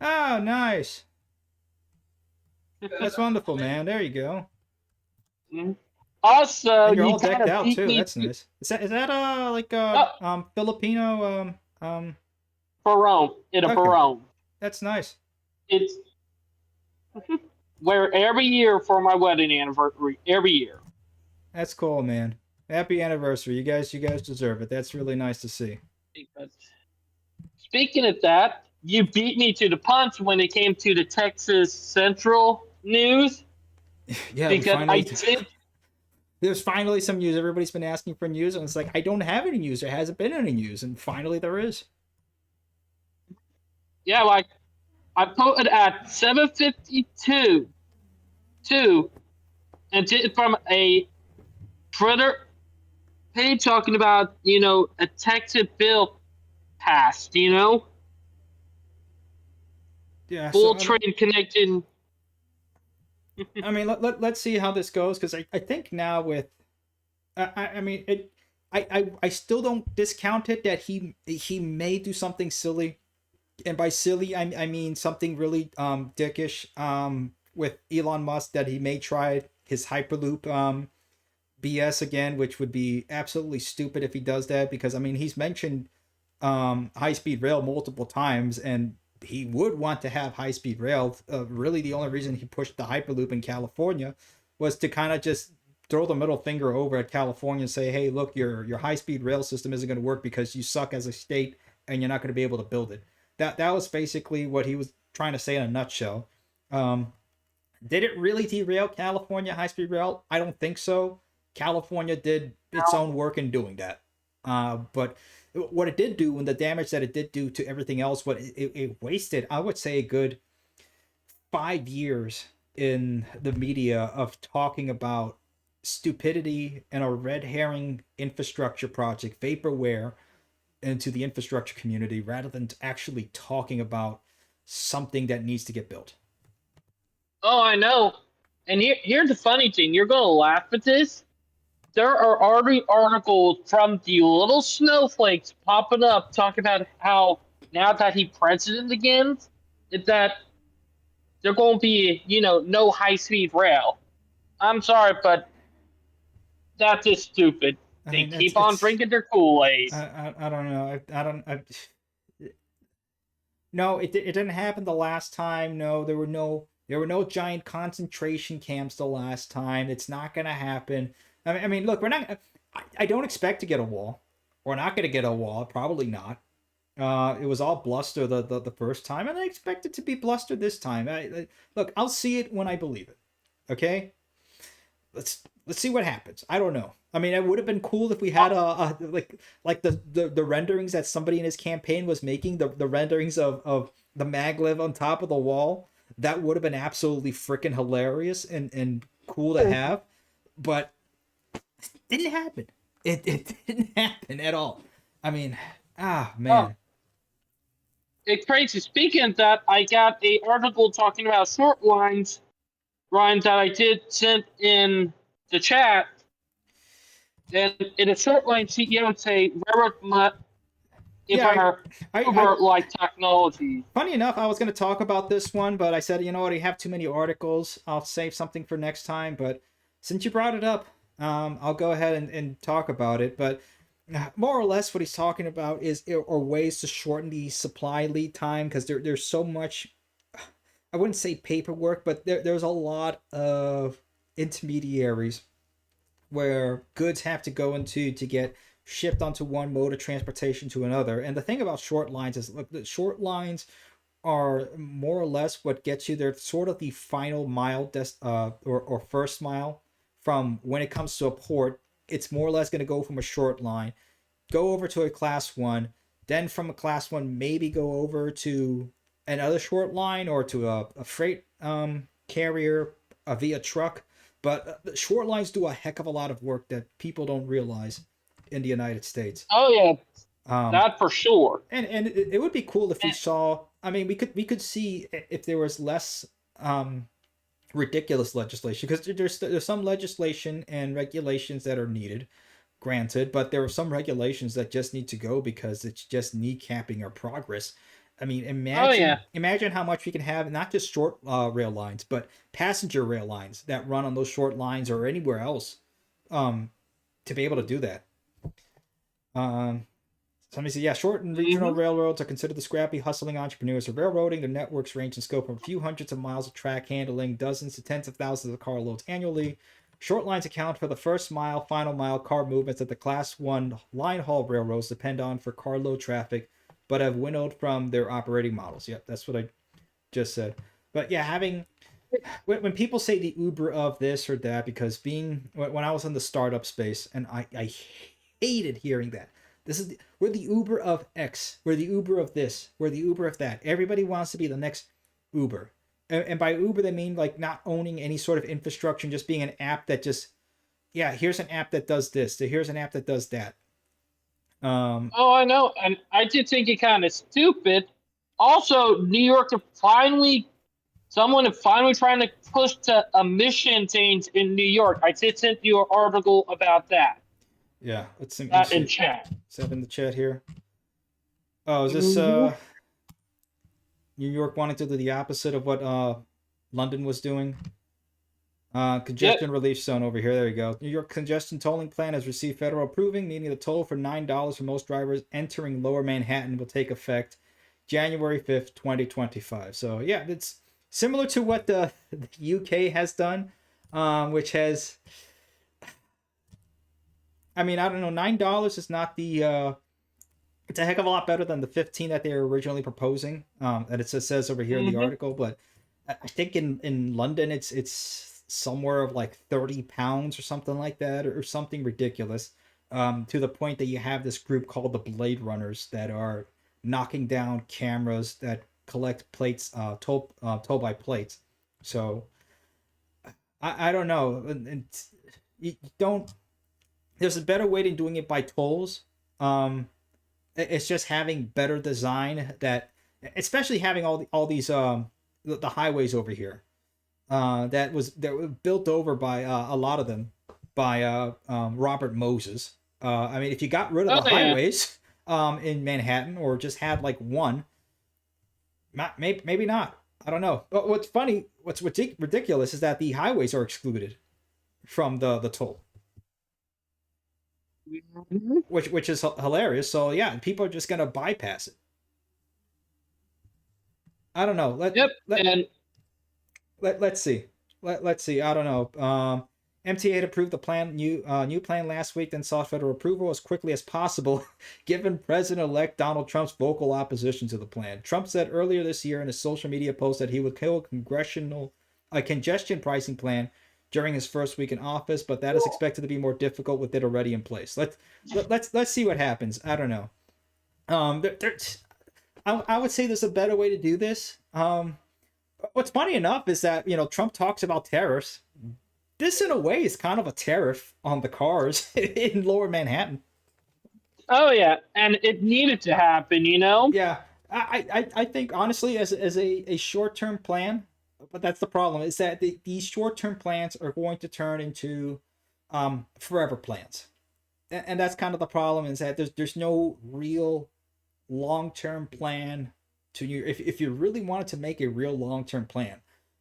Oh, nice. That's wonderful, man. There you go. Also, and you're all decked out too. That's nice. Is that like Filipino Barone. In a Barone. That's nice. It's wear every year for my wedding anniversary. Every year. That's cool, man. Happy anniversary. You guys deserve it. That's really nice to see. Speaking of that, you beat me to the punch when it came to the Texas Central news. Yeah, because there's finally some news. Everybody's been asking for news, and it's like, I don't have any news. There hasn't been any news, and finally there is. Yeah, like I posted at 7:52, and from a Twitter page talking about, a Texas bill passed, Yeah. Full train connecting. I mean, let's see how this goes, because I think now with, I mean, I still don't discount it that he may do something silly, and by silly I mean something really dickish with Elon Musk, that he may try his Hyperloop BS again, which would be absolutely stupid if he does that, because I mean he's mentioned high-speed rail multiple times, and he would want to have high-speed rail. Really, the only reason he pushed the Hyperloop in California was to kind of just throw the middle finger over at California and say, hey, look, your high-speed rail system isn't going to work because you suck as a state and you're not going to be able to build it. That was basically what he was trying to say in a nutshell. Did it really derail California high-speed rail? I don't think so. California did its own work in doing that. But what it did do, and the damage that it did do to everything else, it wasted, I would say, a good 5 years in the media of talking about stupidity and a red herring infrastructure project, vaporware, into the infrastructure community rather than actually talking about something that needs to get built. Oh, I know. And here's the funny thing. You're going to laugh at this. There are already articles from the little snowflakes popping up talking about how now that he's president again, that there going to be, no high-speed rail. I'm sorry, but that's just stupid. I They mean, keep on drinking their Kool-Aid. I don't know. No, it didn't happen the last time. No, there were no giant concentration camps the last time. It's not gonna happen. I mean, look, we're not. I don't expect to get a wall. We're not gonna get a wall. Probably not. It was all bluster the first time, and I expect it to be bluster this time. Look, I'll see it when I believe it. Okay. Let's see what happens. I don't know. I mean, it would have been cool if we had like the renderings that somebody in his campaign was making, the renderings of the maglev on top of the wall. That would have been absolutely freaking hilarious and cool to have, but it didn't happen. It didn't happen at all. I mean, man. It's crazy. Speaking of that, I got a article talking about short lines, Ryan, that I did send in the chat. And in a short line, CEO would say, railroad like technology. Funny enough, I was going to talk about this one, but I said, you know what, I have too many articles. I'll save something for next time. But since you brought it up, I'll go ahead and talk about it. But more or less what he's talking about is ways to shorten the supply lead time, because there's so much, I wouldn't say paperwork, but there's a lot of intermediaries where goods have to go into to get shipped onto one mode of transportation to another. And the thing about short lines is, look, the short lines are more or less what gets you there, sort of the final mile or first mile from when it comes to a port. It's more or less going to go from a short line, go over to a class 1, then from a class 1 maybe go over to another short line or to a freight carrier via truck. But short lines do a heck of a lot of work that people don't realize in the United States. Oh yeah, that for sure. And it would be cool if we saw. I mean, we could see if there was less ridiculous legislation, because there's some legislation and regulations that are needed, granted, but there are some regulations that just need to go because it's just kneecapping our progress. I mean, imagine how much we can have, not just short rail lines, but passenger rail lines that run on those short lines or anywhere else, to be able to do that. Somebody said, yeah, short and regional railroads are considered the scrappy, hustling entrepreneurs of railroading. Their networks range in scope from a few hundreds of miles of track handling dozens to tens of thousands of carloads annually. Short lines account for the first mile, final mile car movements that the Class 1 line haul railroads depend on for carload traffic, but have winnowed from their operating models. Yep, that's what I just said. But yeah, when people say the Uber of this or that, because when I was in the startup space, and I hated hearing that. We're the Uber of X, we're the Uber of this, we're the Uber of that. Everybody wants to be the next Uber. And by Uber, they mean like not owning any sort of infrastructure, just being an app that just, yeah, here's an app that does this, so here's an app that does that. Oh, I know, and I did think it kind of stupid. Also, New York someone is finally trying to push to emission change in New York. I did send you an article about that. Yeah, let's see. That in chat. Is that in the chat here? Oh, is this New York wanting to do the opposite of what London was doing? Congestion relief zone over here. There you go. New York congestion tolling plan has received federal approving, meaning the toll for $9 for most drivers entering Lower Manhattan will take effect January 5th, 2025. So yeah, it's similar to what the UK has done, which has, I mean, I don't know, $9 is not the it's a heck of a lot better than the 15 that they were originally proposing. And it says over here in the article, but I think in London it's somewhere of like 30 pounds or something like that, or something ridiculous, to the point that you have this group called the Blade Runners that are knocking down cameras that collect plates, toll by plates. So I don't know. And you don't. There's a better way than doing it by tolls. It's just having better design that, especially having all these the highways over here, that were built over by a lot of them by Robert Moses. I mean, if you got rid of the highways in Manhattan, or just had like one, maybe not. I don't know. But what's ridiculous is that the highways are excluded from the toll, which is hilarious. So yeah, people are just gonna bypass it. I don't know. Let's see. Let's see. I don't know. MTA had approved the new plan last week, then sought federal approval as quickly as possible, given President-elect Donald Trump's vocal opposition to the plan. Trump said earlier this year in a social media post that he would kill a congestion pricing plan during his first week in office, but that is expected to be more difficult with it already in place. Let's see what happens. I don't know. I would say there's a better way to do this. What's funny enough is that, Trump talks about tariffs. This, in a way, is kind of a tariff on the cars in Lower Manhattan. Oh yeah, and it needed to happen, Yeah, I think honestly, as a short-term plan, but that's the problem, is that these short-term plans are going to turn into forever plans, and that's kind of the problem, is that there's no real long-term plan if you really wanted to make a real long-term plan,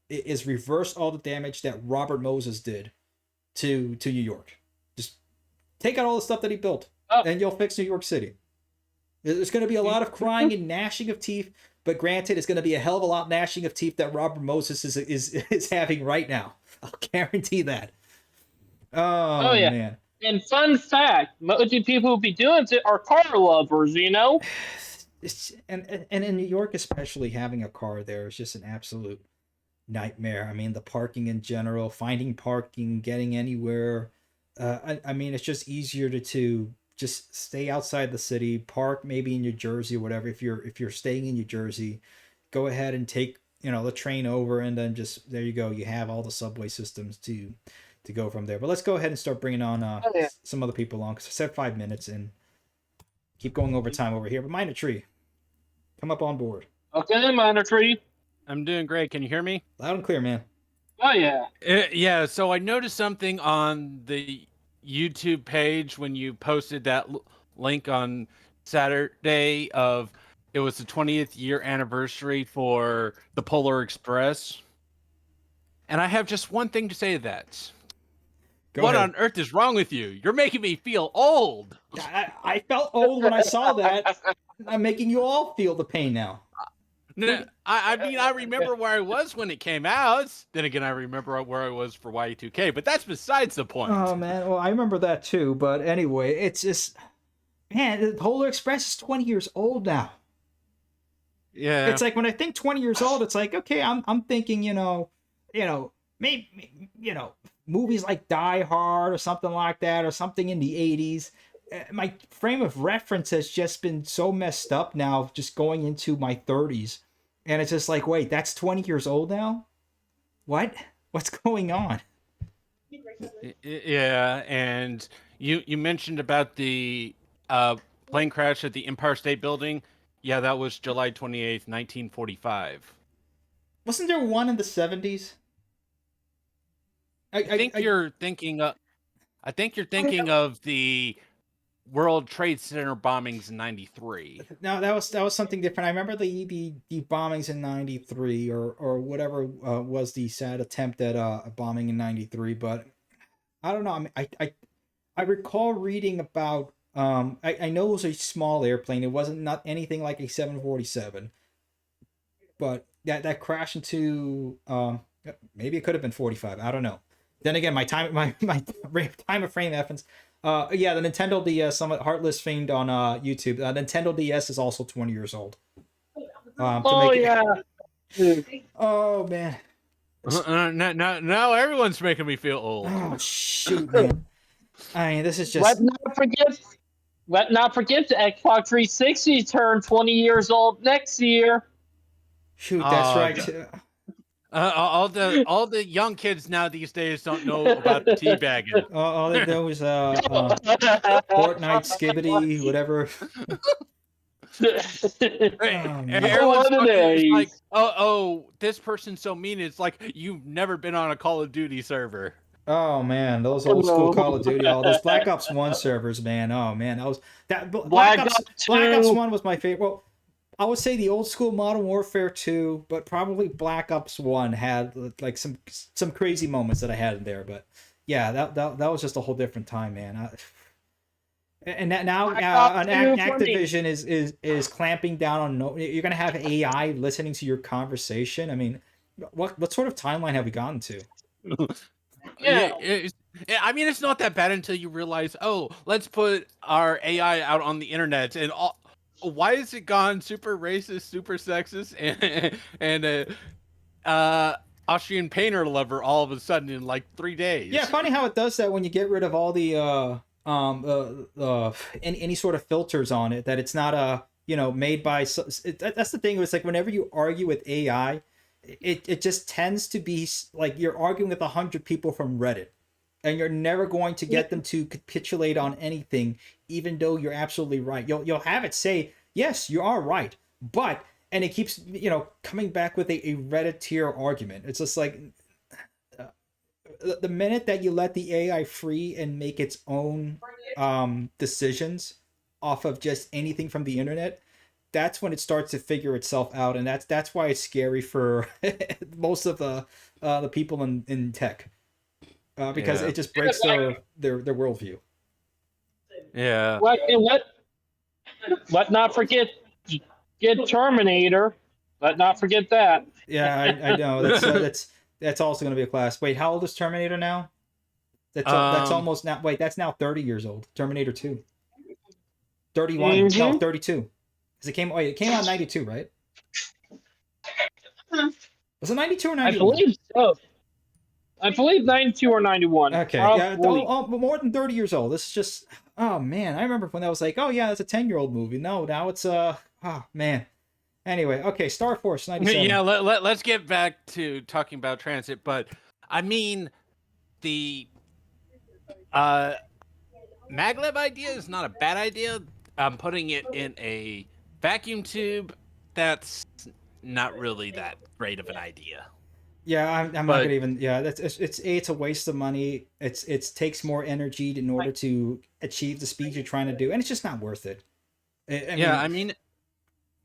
it is reverse all the damage that Robert Moses did to New York. Just take out all the stuff that he built, and you'll fix New York City. There's going to be a lot of crying and gnashing of teeth, but granted, it's going to be a hell of a lot gnashing of teeth that Robert Moses is having right now. I'll guarantee that. Oh yeah. Man. And fun fact, most of the people who be doing it are car lovers, And in New York especially, having a car there is just an absolute nightmare. I mean, the parking in general, finding parking, getting anywhere. I mean, it's just easier to just stay outside the city, park maybe in New Jersey or whatever. If you're staying in New Jersey, go ahead and take the train over, and then just there you go. You have all the subway systems to go from there. But let's go ahead and start bringing on some other people on, because I said 5 minutes and keep going over time over here. But Minor Tree, come up on board. Okay, Minor Tree. I'm doing great. Can you hear me? Loud and clear, man. Oh yeah. Yeah. So I noticed something on the YouTube page when you posted that link on Saturday of it was the 20th year anniversary for the Polar Express, and I have just one thing to say to that. What on earth is wrong with you? You're making me feel old. I felt old when I saw that. I'm making you all feel the pain now. No, I mean, I remember where I was when it came out. Then again, I remember where I was for Y2K, but that's besides the point. Oh, man. Well, I remember that too. But anyway, it's just, man, the Polar Express is 20 years old now. Yeah. It's like when I think 20 years old, it's like, okay, I'm thinking, maybe, movies like Die Hard or something like that, or something in the 80s. My frame of reference has just been so messed up now, just going into my 30s. And it's just like, wait, that's 20 years old now? What? What's going on? Yeah, and you mentioned about the plane crash at the Empire State Building. Yeah, that was July 28th, 1945. Wasn't there one in the 70s? I think you're thinking of the World Trade Center bombings in '93. No, that was something different. I remember the bombings in '93 or whatever was the sad attempt at a bombing in '93. But I don't know. I mean, I recall reading about. I know it was a small airplane. It wasn't not anything like a 747. But that crash into maybe it could have been 45. I don't know. Then again, my time of frame reference. Yeah, the Nintendo DS, somewhat heartless famed on YouTube. Nintendo DS is also 20 years old. Yeah. Oh man. No, everyone's making me feel old. Oh shoot, man. I mean, this is just. Let not forget the Xbox 360 turned 20 years old next year. Shoot, that's right. All the young kids now these days don't know about the teabagging. All they know is Fortnite, Skibbity, whatever. Man. Everyone's What a fucking is day. like, oh, this person's so mean. It's like you've never been on a Call of Duty server. Oh man, those old school Call of Duty, all those Black Ops 1 servers, man. Oh man, Black Ops 1 was my favorite. Well, I would say the old school Modern Warfare 2, but probably Black Ops 1 had like some crazy moments that I had in there. But yeah, that was just a whole different time, man. Now Activision is clamping down on you're gonna have AI listening to your conversation. I mean, what sort of timeline have we gotten to? Yeah. I mean, it's not that bad until you realize, oh, let's put our AI out on the internet, and why is it gone super racist, super sexist, and Austrian painter lover all of a sudden in like 3 days? Yeah, funny how it does that when you get rid of all the any sort of filters on it. That it's not made by. That's the thing. It's like whenever you argue with AI, it just tends to be like you're arguing with 100 people from Reddit, and you're never going to get them to capitulate on anything, even though you're absolutely right. You'll have it say, yes, you are right, but, and it keeps coming back with a Reddit tier argument. It's just like the minute that you let the AI free and make its own decisions off of just anything from the internet, that's when it starts to figure itself out, and that's why it's scary for most of the people in tech, because it just breaks their worldview. Yeah. Let not forget Terminator. Let not forget that. Yeah, I know. That's also going to be a class. Wait, how old is Terminator now? That's almost now. Wait, that's now 30 years old. Terminator 2. 31. Mm-hmm. No, 32. Because it came out in 92, right? Was it 92 or 91? I believe so. I believe 92 or 91. Okay, yeah, more than 30 years old. This is just, oh man, I remember when I was like, oh yeah, that's a 10-year-old movie. No, now it's oh man. Anyway, okay, Star Force 97. Yeah, let's get back to talking about transit, but I mean, the maglev idea is not a bad idea. I'm putting it in a vacuum tube. That's not really that great of an idea. Yeah, I'm not gonna even. Yeah, it's a waste of money. It takes more energy in order to achieve the speed you're trying to do, and it's just not worth it. I mean,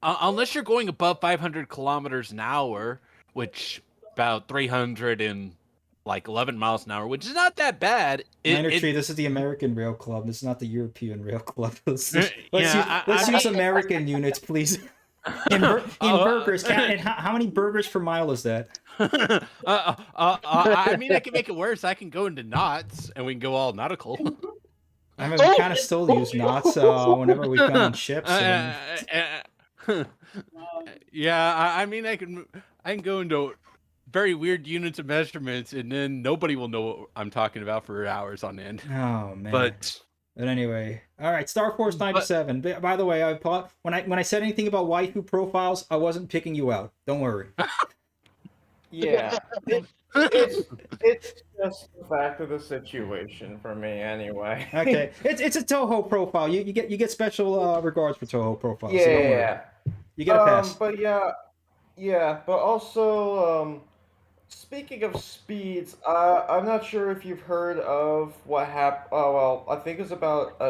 unless you're going above 500 kilometers an hour, which about 311 miles an hour, which is not that bad. This is the American Rail Club. This is not the European Rail Club. Let's use American units, please. In burgers, and how many burgers per mile is that? I mean, I can make it worse. I can go into knots, and we can go all nautical. I mean, we kind of still use knots whenever we've gone on ships. Yeah, I mean, I can go into very weird units of measurements, and then nobody will know what I'm talking about for hours on end. Oh man! But anyway, all right, Star Force 97. By the way, when I said anything about waifu profiles, I wasn't picking you out. Don't worry. Yeah, it's just the fact of the situation for me, anyway. Okay, it's a Toho profile. You get special regards for Toho profiles. Yeah, so don't worry. You get a pass. But but also speaking of speeds, I'm not sure if you've heard of what happened. Oh well, I think it's about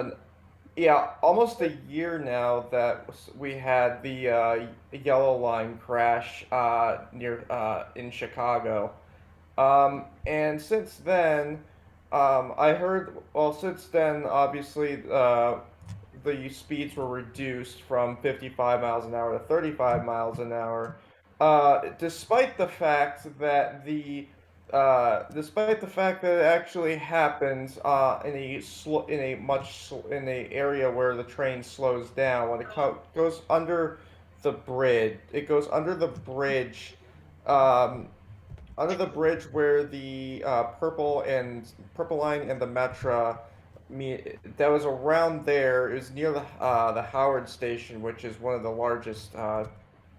almost a year now that we had the Yellow Line crash near in Chicago, and since then, I heard. Well, since then, obviously, the speeds were reduced from 55 miles an hour to 35 miles an hour, despite the fact that it actually happens in a area where the train slows down when it goes under the bridge. It goes under the bridge, where the purple line and the Metra meet. That was around there. It was near the Howard Station, which is one of the largest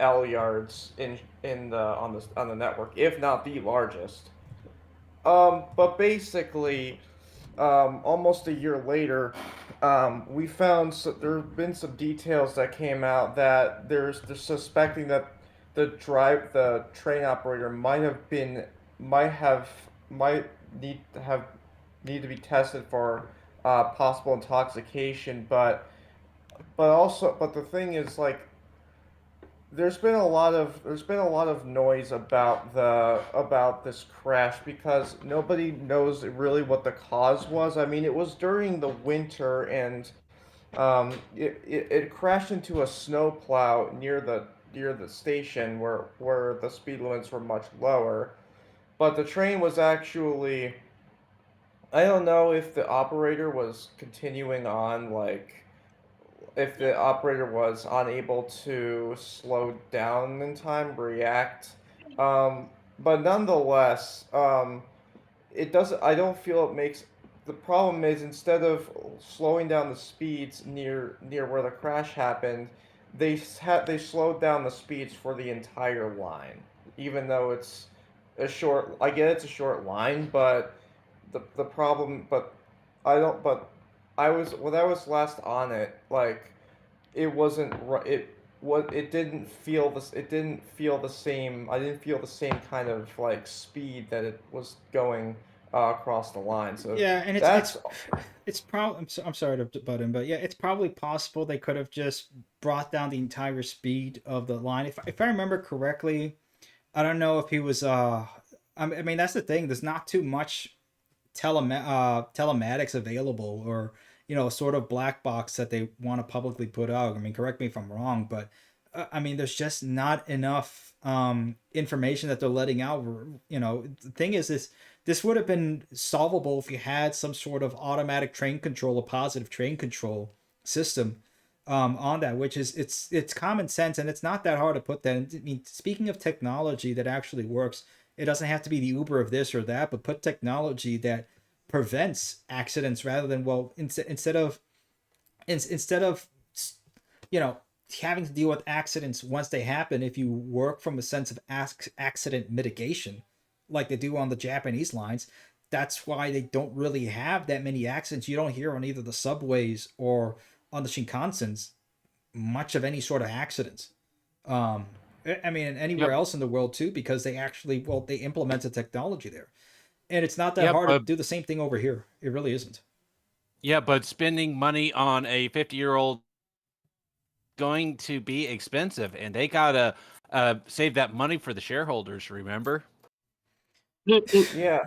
L yards in the on the network, if not the largest. But basically, almost a year later, we found there have been some details that came out that they're suspecting that the train operator might have might need to have need to be tested for possible intoxication, but the thing is, like, there's been a lot of noise about this crash because nobody knows really what the cause was. I mean, it was during the winter, and it crashed into a snowplow near the station where the speed limits were much lower. But the train was actually, I don't know if the operator was continuing on, like, if the operator was unable to slow down in time, react. Um, but nonetheless, it doesn't. I don't feel it makes. The problem is, instead of slowing down the speeds near where the crash happened, they slowed down the speeds for the entire line, even though it's a short. I get it's a short line, but the problem. But I don't. But I was when I was last on it, like, it wasn't it what it didn't feel this it didn't feel the same. I didn't feel the same kind of, like, speed that it was going across the line. So Yeah, and that's it's probably I'm sorry to butt in, but yeah, it's probably possible they could have just brought down the entire speed of the line. If I remember correctly, I don't know if he was I mean that's the thing. There's not too much telematics available, or sort of black box that they want to publicly put out. I mean, correct me if I'm wrong, but I mean, there's just not enough information that they're letting out. The thing is, this would have been solvable if you had some sort of automatic train control, a positive train control system on that, which is it's common sense, and it's not that hard to put that. I mean, speaking of technology that actually works, it doesn't have to be the Uber of this or that, but put technology that prevents accidents rather than, well, instead of you know having to deal with accidents once they happen. If you work from a sense of accident mitigation like they do on the Japanese lines, that's why they don't really have that many accidents. You don't hear on either the subways or on the Shinkansens much of any sort of accidents. um I mean, and anywhere Yep. else in the world too, because they actually, well, they implemented technology there, and it's not that Yep. hard to do the same thing over here. It really isn't. Yeah, but spending money on a 50-year-old going to be expensive, and they gotta save that money for the shareholders. Remember? yeah.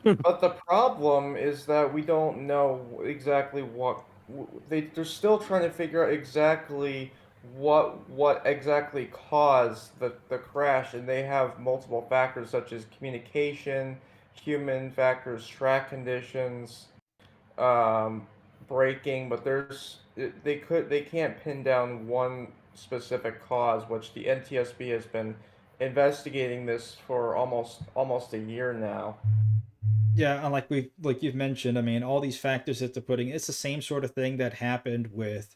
But the problem is that we don't know exactly they're still trying to figure out exactly what exactly caused the crash, and they have multiple factors such as communication, human factors, track conditions, um, braking, but they can't pin down one specific cause, which the NTSB has been investigating this for almost a year now. Yeah, and like you've mentioned, I mean, all these factors that they're putting, it's the same sort of thing that happened with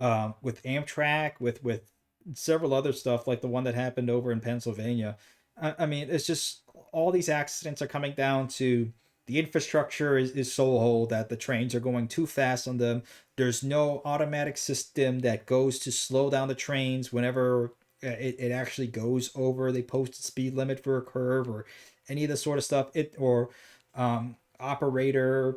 Amtrak, with several other stuff, like the one that happened over in Pennsylvania. I mean, it's just all these accidents are coming down to the infrastructure is so old that the trains are going too fast on them. There's no automatic system that goes to slow down the trains whenever it actually goes over the posted speed limit for a curve or any of the sort of stuff. Operator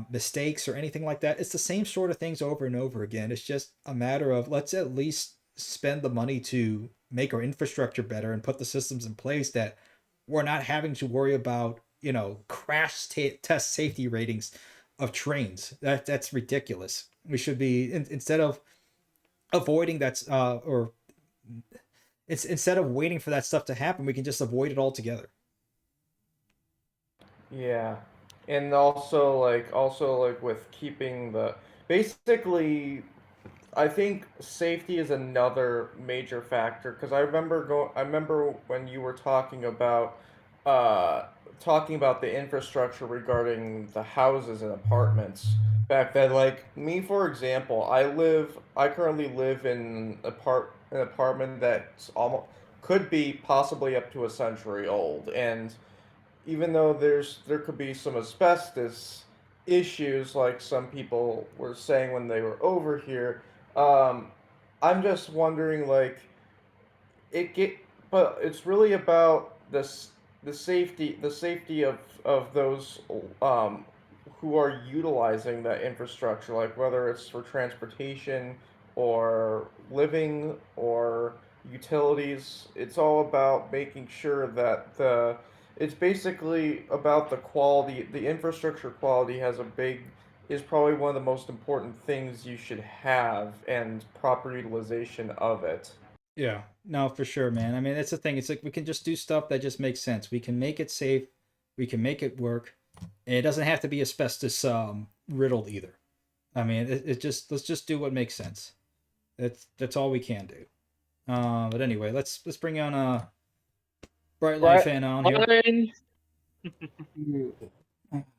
mistakes or anything like that. It's the same sort of things over and over again. It's just a matter of, let's at least spend the money to make our infrastructure better and put the systems in place that we're not having to worry about, crash test safety ratings of trains. That's ridiculous. We should be, instead of avoiding that, or it's instead of waiting for that stuff to happen, we can just avoid it altogether. Yeah. And also like with keeping the basically I think safety is another major factor because I remember when you were uh talking about the infrastructure regarding the houses and apartments back then. Like me, for example, I currently live in an apartment that's almost could be possibly up to a century old, and even though there could be some asbestos issues, like some people were saying when they were over here, um, I'm just wondering, like, it get, but it's really about the safety of those um, who are utilizing that infrastructure, like whether it's for transportation or living or utilities. It's all about making sure that it's basically about the quality. The infrastructure quality is probably one of the most important things you should have, and proper utilization of it. Yeah, no, for sure, man. I mean, that's the thing. It's like we can just do stuff that just makes sense. We can make it safe. We can make it work. And it doesn't have to be asbestos riddled either. I mean, it just let's just do what makes sense. That's all we can do. But anyway, let's bring on a bright light fan on here. Let's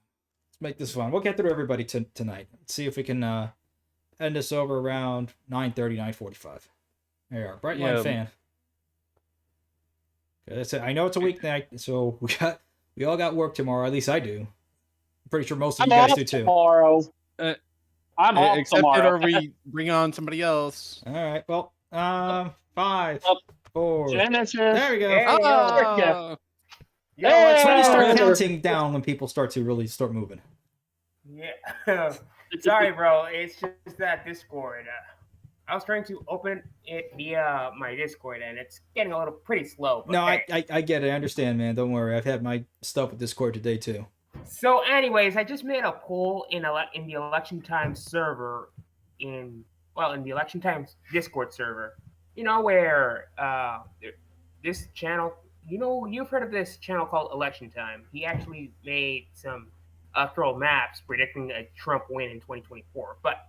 make this fun. We'll get through everybody tonight. Let's see if we can end this over around 9:30, 9:45. There you are, bright light fan. Okay, that's it. I know it's a weeknight, so we all got work tomorrow. At least I do. I'm pretty sure most of you guys do too. Tomorrow. I'm off Except tomorrow. or we bring on somebody else. All right. Well, 5, 4. Genesis. There we go. Hey, Oh, It's when you start Yeah. counting down when people start to really start moving. Yeah. Sorry, bro. It's just that Discord. I was trying to open it via my Discord, and it's getting a little pretty slow. But No, hey. I get it. I understand, man. Don't worry. I've had my stuff with Discord today too. So, anyways, I just made a poll in the Election Times server in the Election Times Discord server. You know where this channel. You've heard of this channel called Election Time. He actually made some throw maps predicting a Trump win in 2024. But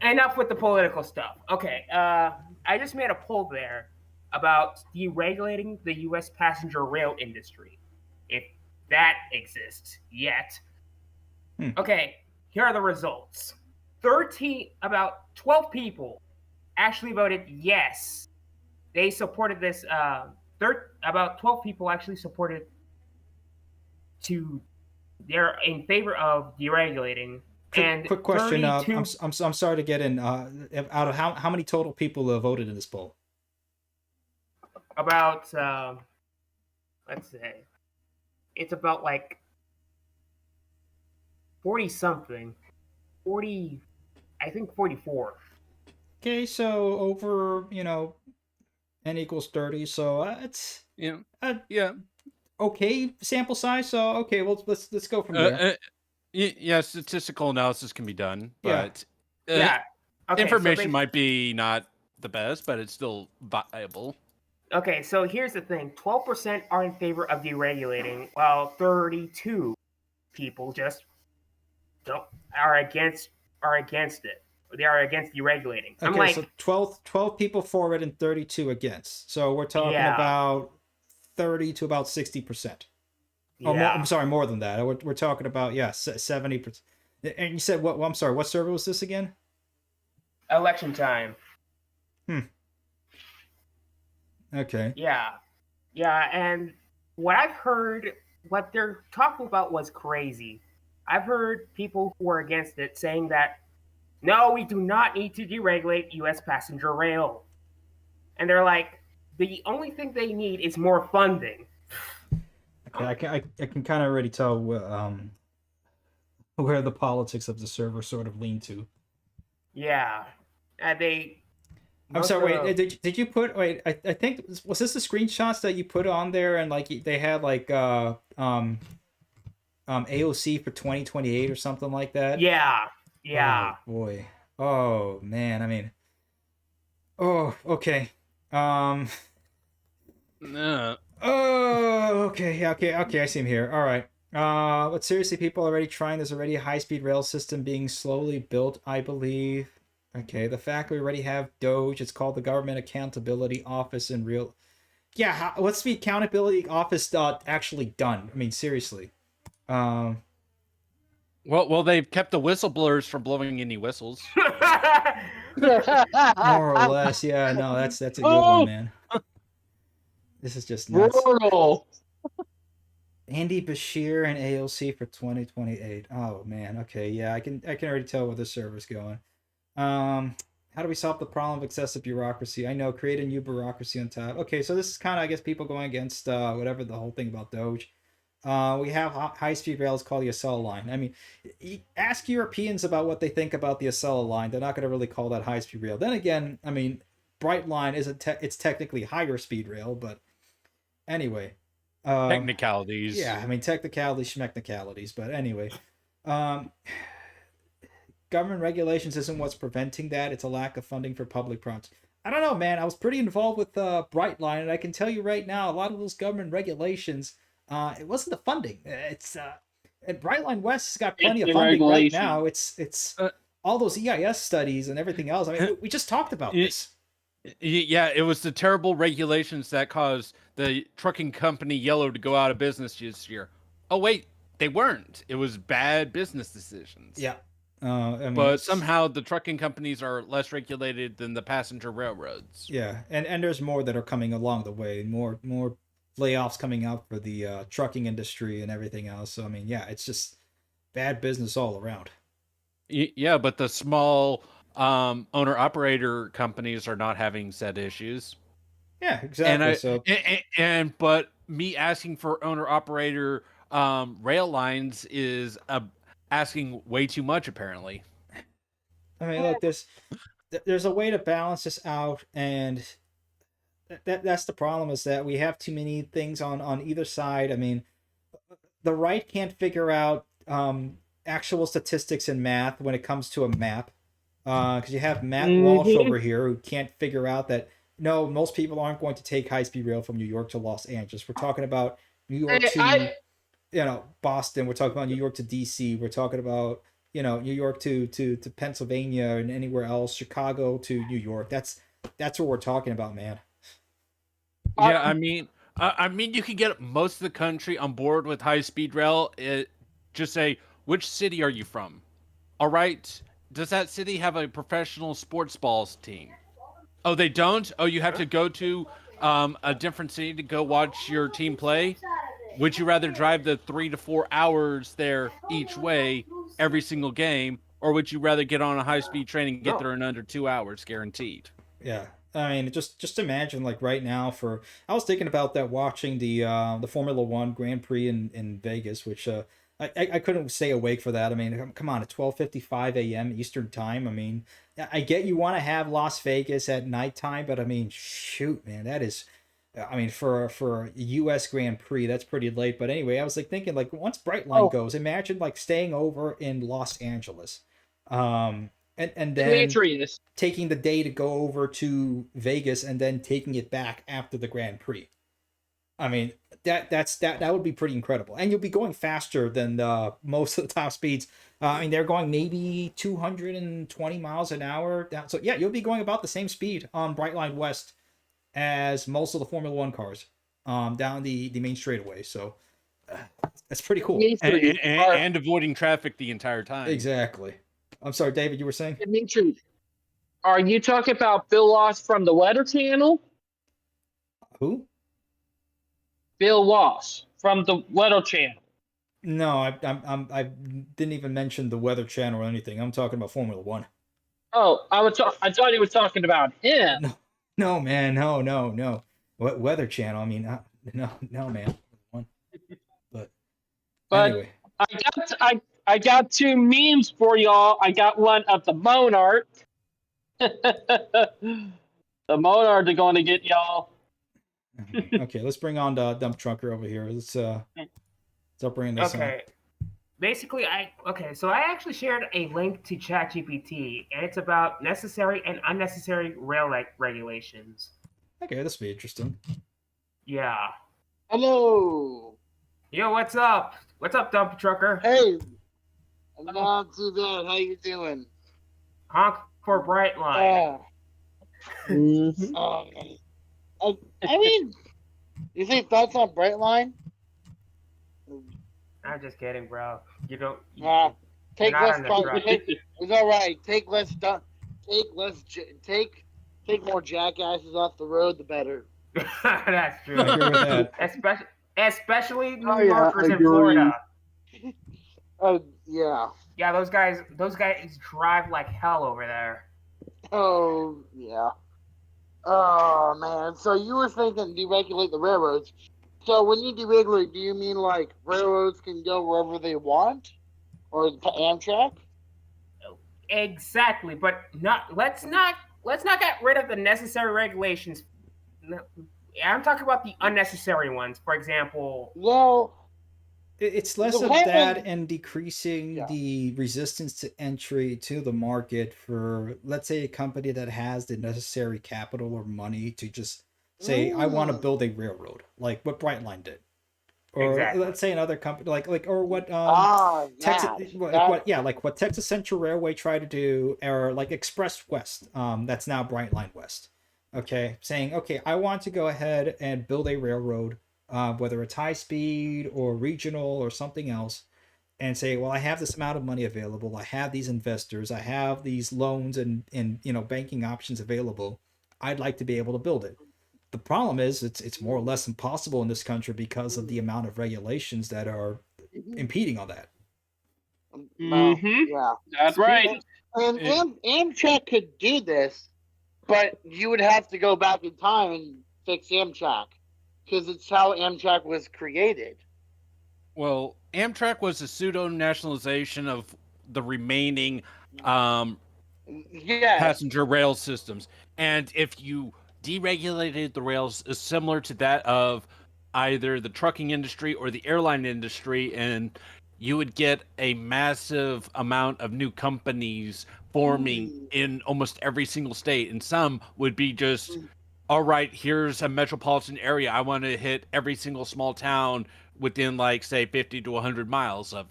enough with the political stuff. Okay, I just made a poll there about deregulating the U.S. passenger rail industry, if that exists yet. Okay, here are the results. About 12 people actually voted yes. They supported this. About 12 people actually supported they're in favor of deregulating. And Quick question. 32 I'm sorry to get in. Out of how many total people voted in this poll? about let's say it's about like 40 something. 40, I think 44. Okay, so over n equals 30. So it's yeah, a yeah. okay sample size. So okay, well let's go from there. Yeah, statistical analysis can be done, Yeah. but Yeah. Okay, information so might be not the best, but it's still viable. Okay, so here's the thing. 12% are in favor of deregulating, while 32 people just are against it. They are against deregulating. I'm Okay, like, so 12 people for it and 32 against. So we're talking Yeah. about 30 to about 60%. yeah. Oh, I'm sorry, more than that. We're talking about 70%. And you said what? Well, I'm sorry. What server was this again? Election time. Okay. Yeah. Yeah, and what I've heard, what they're talking about was crazy. I've heard people who are against it saying that, no, we do not need to deregulate U.S. passenger rail. And they're like, the only thing they need is more funding. Okay, I can kind of already tell where the politics of the server sort of lean to. Yeah. And I'm sorry. Wait, did you put? Wait, I think was this the screenshots that you put on there, and like they had like AOC for 2028 or something like that. Yeah. Yeah. Oh boy. Oh man. I mean. Oh okay. No. Oh okay. Okay. I see him here. All right. But seriously, people are already trying. There's already a high-speed rail system being slowly built, I believe. Okay, the fact we already have Doge, it's called the Government Accountability Office in real... Yeah, what's the Accountability Office actually done? I mean, seriously. Well, they've kept the whistleblowers from blowing any whistles. More or less, yeah. No, that's a good one, man. This is just nuts. Brutal. Andy Bashir and AOC for 2028. Oh man, okay, yeah, I can already tell where the server's going. How do we solve the problem of excessive bureaucracy? I know, create a new bureaucracy on top. Okay, so this is kind of, I guess, people going against whatever the whole thing about Doge. We have high-speed rails called the Acela line. I mean, ask Europeans about what they think about the Acela line. They're not going to really call that high-speed rail. Then again, I mean, Bright Line isn't. It's technically higher speed rail, but anyway. Technicalities. Yeah, I mean, technicalities, schmechnicalities, but anyway. Government regulations isn't what's preventing that. It's a lack of funding for public projects. I don't know, man. I was pretty involved with Brightline, and I can tell you right now, a lot of those government regulations, it wasn't the funding. It's and Brightline West has got plenty of funding right now. It's all those EIS studies and everything else. I mean, we just talked about this. Yeah, it was the terrible regulations that caused the trucking company Yellow to go out of business this year. Oh wait, they weren't. It was bad business decisions. Yeah. I mean, but somehow the trucking companies are less regulated than the passenger railroads. Yeah, and there's more that are coming along the way. More layoffs coming out for the trucking industry and everything else. So I mean, yeah, it's just bad business all around. Yeah, but the small owner operator companies are not having said issues. Yeah, exactly. But me asking for owner operator rail lines is asking way too much, apparently. I mean, look, there's a way to balance this out, and that's the problem, is that we have too many things on either side. I mean, the right can't figure out actual statistics in math when it comes to a map, because you have Matt Walsh over here who can't figure out that no, most people aren't going to take high-speed rail from New York to Los Angeles. We're talking about New York to Boston. We're talking about New York to DC. We're talking about New York to Pennsylvania and anywhere else. Chicago to New York. That's what we're talking about, man. Yeah, I mean, you could get most of the country on board with high-speed rail. Just say, which city are you from? All right. Does that city have a professional sports balls team? Oh, they don't? Oh, you have to go to a different city to go watch your team play? Would you rather drive the 3 to 4 hours there each way every single game, or would you rather get on a high-speed train and get there in under 2 hours, guaranteed? Yeah, I mean, just imagine, like, right now, I was thinking about that, watching the Formula One Grand Prix in Vegas, which I couldn't stay awake for that. I mean, come on, at 12:55 a.m. Eastern time. I mean, I get you want to have Las Vegas at nighttime, but I mean, shoot, man, that is. I mean, for a U.S. Grand Prix, that's pretty late. But anyway, I was like thinking, like, once Brightline goes, imagine like staying over in Los Angeles, and then taking the day to go over to Vegas and then taking it back after the Grand Prix. I mean, that would be pretty incredible, and you'll be going faster than most of the top speeds. I mean, they're going maybe 220 miles an hour down. So yeah, you'll be going about the same speed on Brightline West as most of the Formula One cars down the main straightaway. So that's pretty cool. And avoiding traffic the entire time. Exactly. I'm sorry, David, you were saying? Dimitri, are you talking about Bill Loss from the Weather Channel? Who? Bill Loss from the Weather Channel. No, I didn't even mention the Weather Channel or anything. I'm talking about Formula One. Oh, I thought he was talking about him. No, man, no. What Weather Channel? I mean, no, man. But anyway, I got two memes for y'all. I got one of the Monarch. The Monarch are going to get y'all. Okay, let's bring on the dump trucker over here. Let's bring this on. Okay. Basically, so I actually shared a link to ChatGPT, and it's about necessary and unnecessary rail regulations. Okay, this will be interesting. Yeah. Hello. Yo, what's up? What's up, dump trucker? Hey. I'm not too bad. How you doing? Honk for Brightline. I mean, you think thoughts on Brightline? I'm just kidding, bro. You don't. Take less. It's all right. Take less dump. take more jackasses off the road, the better. That's true. I agree with that. Especially New Oh, yeah, Yorkers I in agree. Florida. Oh yeah. Yeah, those guys drive like hell over there. Oh yeah. Oh man. So you were thinking deregulate the railroads. So when you deregulate, do you mean like railroads can go wherever they want, or to Amtrak? Exactly, but let's not get rid of the necessary regulations. I'm talking about the unnecessary ones. For example, Well, It's less The of whole that thing- and decreasing Yeah. the resistance to entry to the market for, let's say, a company that has the necessary capital or money to just say, I want to Mm. build a railroad, like what Brightline did. Or Exactly. let's say another company or what Texas like what Texas Central Railway tried to do, or like Express West, that's now Brightline West. Okay, saying, okay, I want to go ahead and build a railroad, whether it's high speed or regional or something else, and say, well, I have this amount of money available, I have these investors, I have these loans and banking options available. I'd like to be able to build it. The problem is it's more or less impossible in this country because of the amount of regulations that are impeding on that. Well, Mhm. yeah. That's right. And Amtrak could do this, but you would have to go back in time and fix Amtrak because it's how Amtrak was created. Well, Amtrak was a pseudo nationalization of the remaining Yes. passenger rail systems. And if you deregulated the rails, is similar to that of either the trucking industry or the airline industry, and you would get a massive amount of new companies forming in almost every single state. And some would be just, all right, here's a metropolitan area. I want to hit every single small town within, like, say, 50 to 100 miles of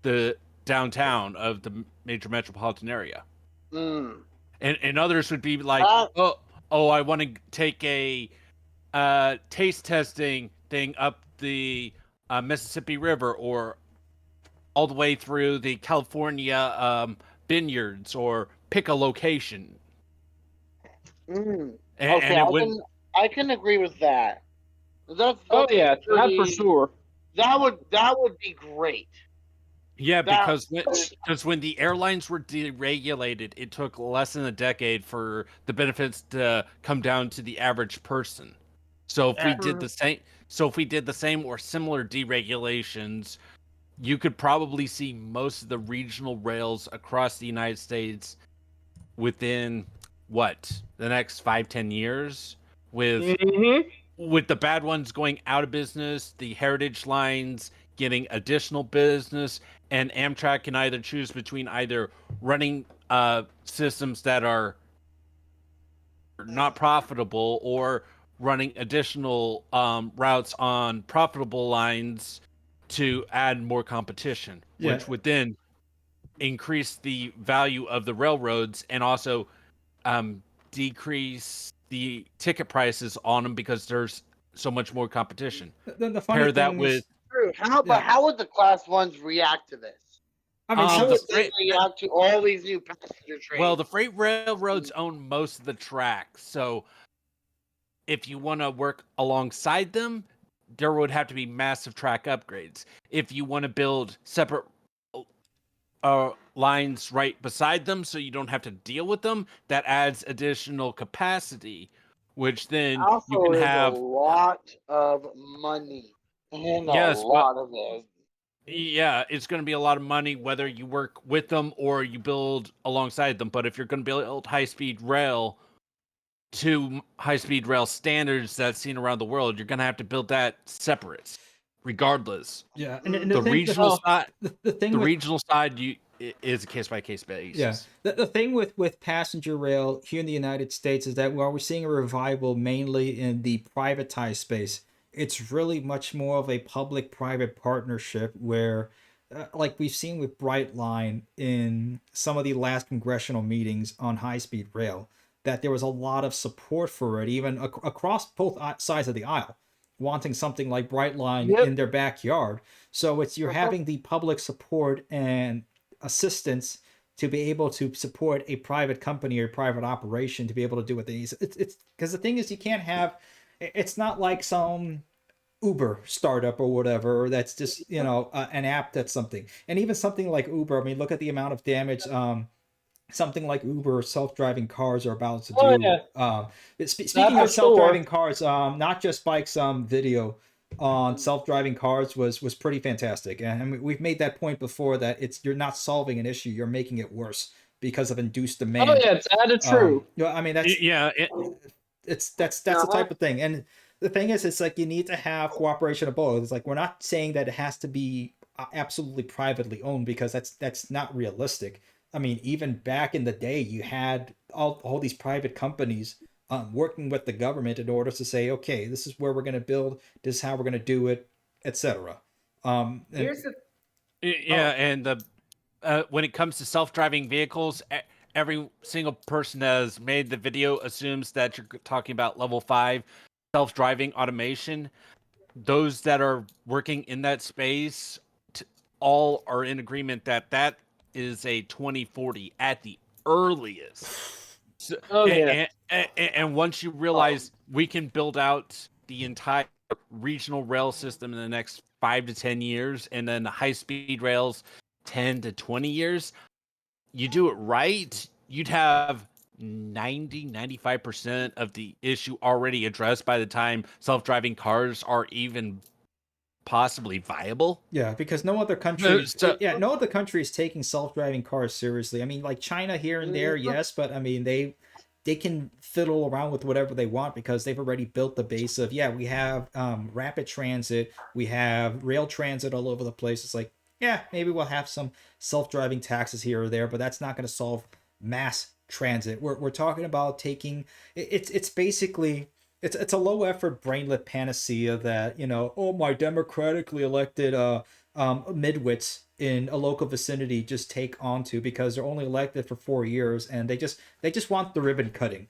the downtown of the major metropolitan area. Mm. And others would be like, I want to take a taste testing thing up the Mississippi River, or all the way through the California vineyards, or pick a location. Mm. And Okay, it I can agree with that. That's Oh yeah, that's for pretty- sure. That would be great. Yeah, That- because when the airlines were deregulated, it took less than a decade for the benefits to come down to the average person. So if we did the same or similar deregulations, you could probably see most of the regional rails across the United States within the next 5-10 years, with the bad ones going out of business, the heritage lines getting additional business, and Amtrak can either choose between either running systems that are not profitable, or running additional routes on profitable lines to add more competition, which would then increase the value of the railroads, and also decrease the ticket prices on them because there's so much more competition. The funny Pair thing that is, with True. How would the class ones react to this? I mean, How the would they react to all these new passenger trains? well, the freight railroads own most of the tracks, so if you want to work alongside them, there would have to be massive track upgrades. If you want to build separate lines right beside them so you don't have to deal with them, that adds additional capacity, which then also you can is have a lot of money and Yes, a but- lot of it. Yeah, it's going to be a lot of money whether you work with them or you build alongside them. But if you're going to build high-speed rail to high-speed rail standards that's seen around the world, you're going to have to build that separate, regardless. yeah, and The regional side, the thing the with, regional side, is a case-by-case basis. yeah, the thing with passenger rail here in the United States is that while we're seeing a revival mainly in the privatized space, it's really much more of a public-private partnership where, like we've seen with Brightline in some of the last congressional meetings on high-speed rail, that there was a lot of support for it, even across both sides of the aisle, wanting something like Brightline in their backyard. So you're having the public support and assistance to be able to support a private company or private operation to be able to do what they need. It's because the thing is, you can't have. It's not like some Uber startup or whatever that's just an app that's something. And even something like Uber, I mean, look at the amount of damage something like Uber self-driving cars are about to do. Oh, yeah. Speaking of self-driving cars, not just bikes, video on self-driving cars was pretty fantastic. And we've made that point before that you're not solving an issue, you're making it worse because of induced demand. Oh yeah, that is true. I mean, that's that's the type of thing. And the thing is, it's like you need to have cooperation of both. It's like we're not saying that it has to be absolutely privately owned, because that's not realistic. I mean, even back in the day, you had all these private companies working with the government in order to say, okay, this is where we're going to build, this is how we're going to do it, etc. Here's the and when it comes to self-driving vehicles, every single person that has made the video assumes that you're talking about level 5 self-driving automation. Those that are working in that space all are in agreement that is a 2040 at the earliest. So, and once you realize we can build out the entire regional rail system in the next 5 to 10 years, and then the high-speed rails 10 to 20 years, you do it right, you'd have 95% of the issue already addressed by the time self-driving cars are even possibly viable. Yeah, because no other country no other country is taking self-driving cars seriously. I mean, like China here and there, yes, but I mean they can fiddle around with whatever they want because they've already built the base of, we have rapid transit, we have rail transit all over the place. It's like, maybe we'll have some self-driving taxis here or there, but that's not going to solve mass transit. We're talking about taking it's basically it's a low effort brainlet panacea that my democratically elected midwits in a local vicinity just take onto because they're only elected for 4 years, and they just want the ribbon cutting.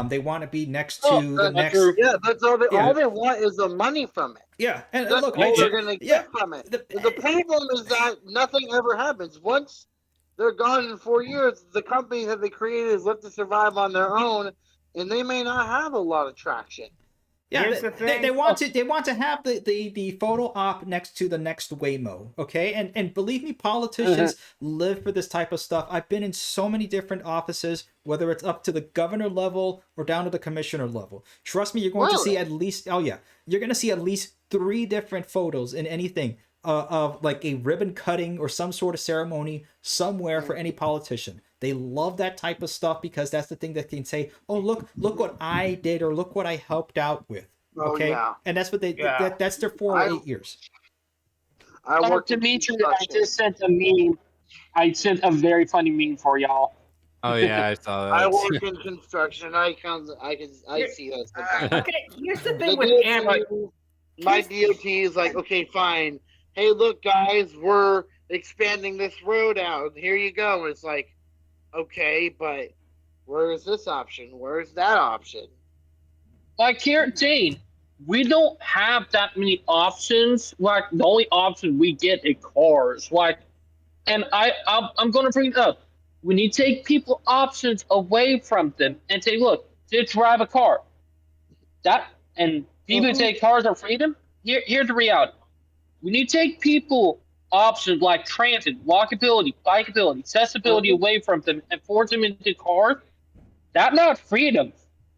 They want to be next to the next. That's all they want is the money from it. Yeah, and that's look, all they're gonna get from it. The problem is that nothing ever happens. Once they're gone in 4 years, the company that they created is left to survive on their own, and they may not have a lot of traction. Yeah, they want to have the photo op next to the next Waymo, okay? And believe me, politicians live for this type of stuff. I've been in so many different offices, whether it's up to the governor level or down to the commissioner level. Trust me, you're going to see at least you're going to see at least 3 different photos in anything of like a ribbon cutting or some sort of ceremony somewhere for any politician. They love that type of stuff because that's the thing that can say, "Oh, look what I did," or "Look what I helped out with." Okay, and that's what that's their 4 or 8 years. Dimitri, I just sent a meme. I sent a very funny meme for y'all. Oh yeah, I saw that. I work in construction. I see that. Okay, here's the thing with Amtrak. My DOT is like, okay, fine. Hey, look, guys, we're expanding this road out. Here you go. It's like, okay, but where is this option? Where's that option? Like here, Jane, we don't have that many options. Like the only option we get is cars. Like, and I'm going to bring it up. We need to take people options away from them and say, look, just drive a car. And people take cars are freedom. Here's the reality. We need to take people options like transit, walkability, bikeability, accessibility away from them and force them into cars. That's not freedom.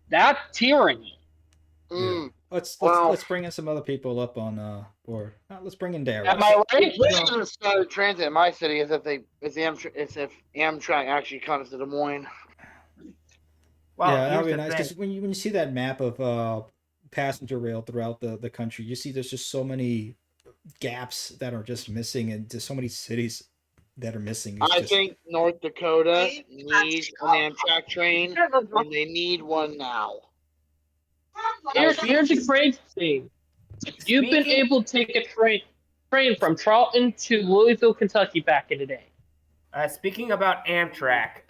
That's tyranny. Let's bring in some other people up on board. Let's bring in Darius. Am I right? The way to start transit in my city is if Amtrak actually comes to Des Moines. Well, that would be nice because when you see that map of passenger rail throughout the country, you see there's just so many gaps that are just missing, and just so many cities that are missing. I think North Dakota needs an Amtrak train, and they need one now. Here's the crazy thing. You've been able to take a train from Charlton to Louisville, Kentucky back in the day. Speaking about Amtrak,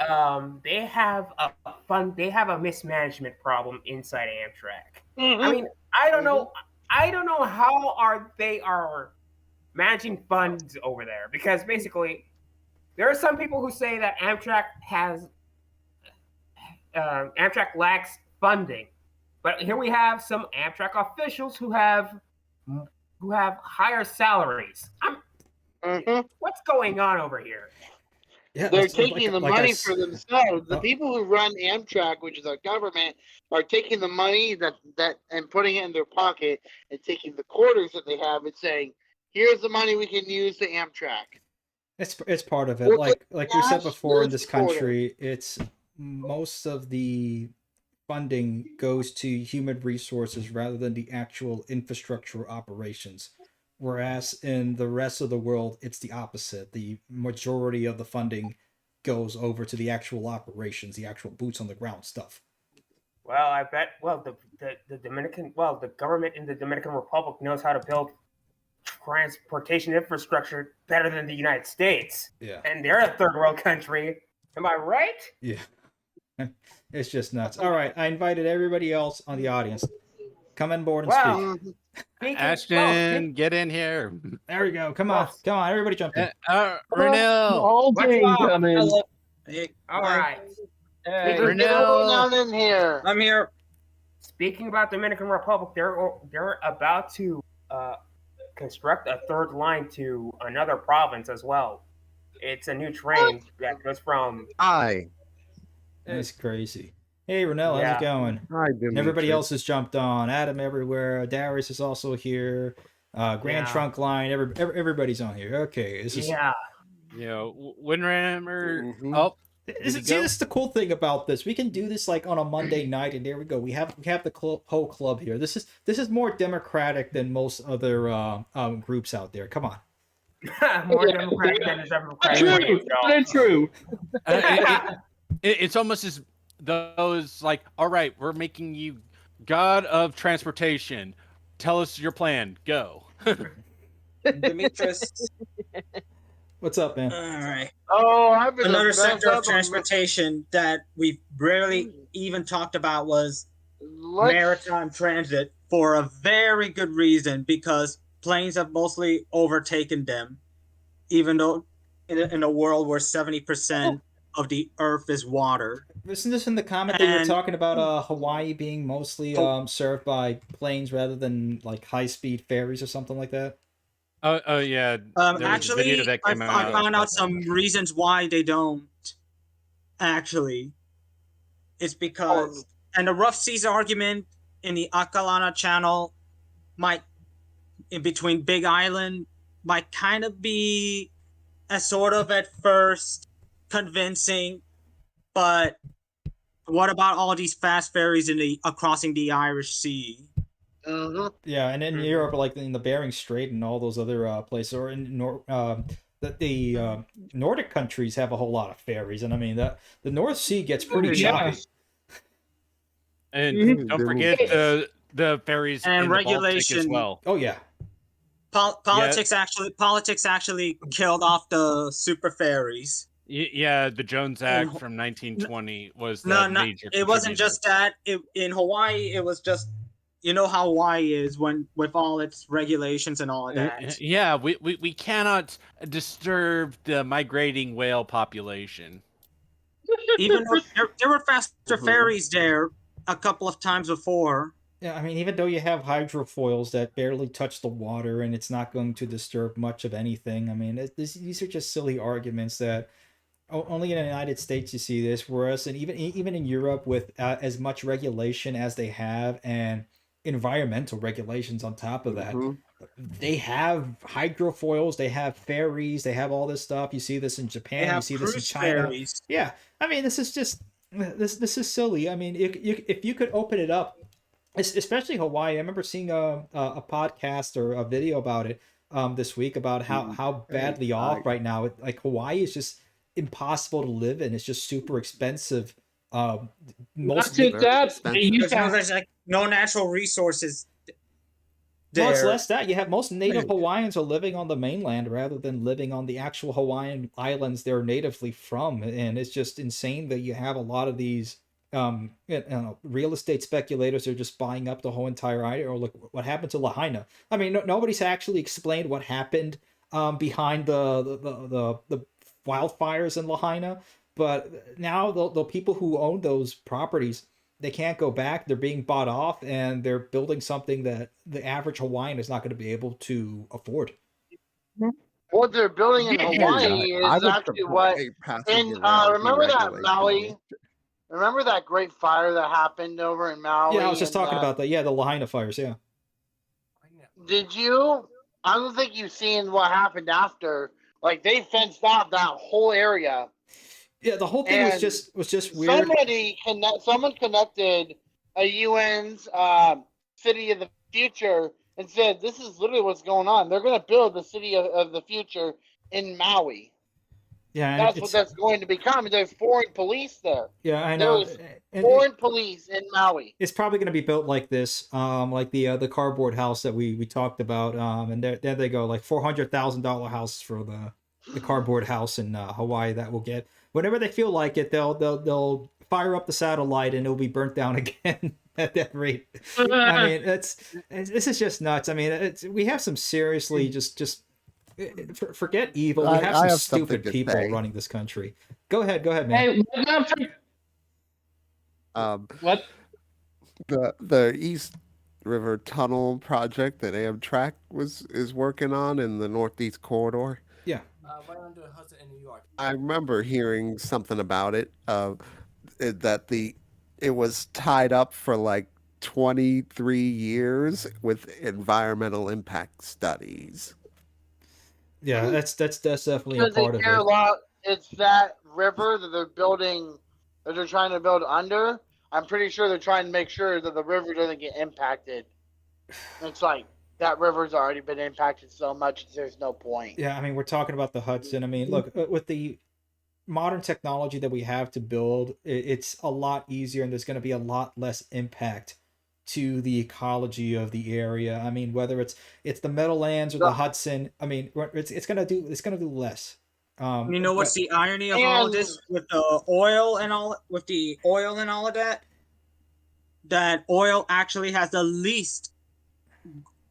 they have a mismanagement problem inside Amtrak. I mean, I don't know how they are managing funds over there, because basically there are some people who say that Amtrak lacks funding, but here we have some Amtrak officials who have higher salaries. What's going on over here? Yeah, They're that's taking the like I money s- for themselves. The Oh. people who run Amtrak, which is our government, are taking the money that and putting it in their pocket and taking the quarters that they have and saying, "Here's the money we can use to Amtrak." It's part of it. We'll Like we said cash, before in here's this the quarter. country, it's most of the funding goes to human resources rather than the actual infrastructure operations. Whereas in the rest of the world, it's the opposite. The majority of the funding goes over to the actual operations, the actual boots on the ground stuff. Well, I bet. Well, the government in the Dominican Republic knows how to build transportation infrastructure better than the United States, Yeah. and they're a third world country. Am I right? Yeah. It's just nuts. All right, I invited everybody else on the audience. Come on board and Wow. speak. Ashton, get in here. There we go. Come on. Come on, everybody jump in. Renell. All day What's up? coming. All right. Hey, Get everyone in here. I'm here. Speaking about Dominican Republic, they're about to construct a third line to another province as well. It's a new train that goes from. Hi. That's crazy. Hey, Renell, how's Yeah. it going? Hi, Dimitri. Everybody else has jumped on. Adam everywhere. Darius is also here. Grand Yeah. Trunk Line. Everybody's on here. Okay, this is. Yeah. You know, Windrammer. Mhm. Oh, This is the cool thing about this. We can do this like on a Monday night, and there we go. We have the whole club here. This is more democratic than most other groups out there. Come on. More democratic than it's ever true. That's true. It's almost as those like, all right, we're making you god of transportation. Tell us your plan. Go. Demetrius. What's up, man? All right. Oh, I've been Another the best sector of ever. transportation that we've rarely even talked about was Let's- maritime transit for a very good reason, because planes have mostly overtaken them, even though in a world where 70% of the earth is water. Isn't this in the comment that you were And- talking about Hawaii being mostly served by planes rather than like high-speed ferries or something like that? Oh yeah. There was a Actually, video that I came found about out some reasons why they don't. Actually, it's because, and the rough seas argument in the Akalana Channel might, in between Big Island, might kind of be a sort of at first convincing, but what about all these fast ferries crossing the Irish Sea? Yeah, and in Europe, like in the Bering Strait and all those other places, or in the Nordic countries have a whole lot of ferries, and I mean that the North Sea gets pretty Yeah. choppy. And don't forget the ferries And in the Baltic as regulation. well. Oh yeah, Politics actually killed off the super ferries. Yeah, the Jones Act from 1920 was the No, major. it wasn't contributor. just that. In Hawaii, it was just, you know how Hawaii is with all its regulations and all of that. Yeah, we cannot disturb the migrating whale population. Even though there were faster ferries there a couple of times before. yeah. I mean, even though you have hydrofoils that barely touch the water and it's not going to disturb much of anything, I mean, these are just silly arguments that only in the United States you see this. Whereas, and even in Europe, with as much regulation as they have and environmental regulations on top of that, they have hydrofoils, they have ferries, they have all this stuff. You see this in They Japan, you have see this in cruise China. ferries. Yeah, I mean, this is just this is silly. I mean, if you could open it up, especially Hawaii. I remember seeing a podcast or a video about it this week about how badly off right now. Like Hawaii is just impossible to live in. It's just super expensive. Not Most just that, they used to There's like no natural resources Well, it's there. less that. You have most native Hawaiians are living on the mainland rather than living on the actual Hawaiian islands they're natively from. And it's just insane that you have a lot of these real estate speculators are just buying up the whole entire island. Or look what happened to Lahaina. I mean, nobody's actually explained what happened behind the wildfires in Lahaina. But now the people who own those properties, they can't go back. They're being bought off, and they're building something that the average Hawaiian is not going to be able to afford. What they're building in Yeah, Hawaii I is would actually what. support a passing And around remember that deregulation Maui? Remember that great fire that happened over in Maui? Yeah, I was just and, talking about that. Yeah, the Lahaina fires. Yeah. Did you? I don't think you've seen what happened after. Like they fenced off that whole area. Yeah, the whole thing was And just weird. Someone connected a UN's city of the future and said, "This is literally what's going on. They're going to build the city of the future in Maui. Yeah, and That's what that's going to become. There's foreign police there. Yeah, I know. There's And foreign police in Maui. it's probably going to be built like this, like the cardboard house that we talked about, and there they go, like $400,000 house for the cardboard house in Hawaii that will get whenever they feel like it, they'll fire up the satellite and it'll be burnt down again at that rate. I mean, this is just nuts. I mean, we have some seriously just forget evil. We have some stupid people running this country. Go ahead, man. Hey, what? The East River Tunnel project that Amtrak is working on in the Northeast Corridor. Yeah. Right under Hudson in New York. I remember hearing something about it, that it was tied up for like 23 years with environmental impact studies. Yeah, that's definitely a Because they part of care a it. lot. It's that river that they're building, that they're trying to build under. I'm pretty sure they're trying to make sure that the river doesn't get impacted. It's like that river's already been impacted so much, there's no point. Yeah, I mean, we're talking about the Hudson. I mean, look, with the modern technology that we have to build, it's a lot easier, and there's going to be a lot less impact to the ecology of the area. I mean, whether it's the Meadowlands or the Hudson, I mean, it's gonna do less. You know what's the irony of all of this with the oil and all of that? That oil actually has the least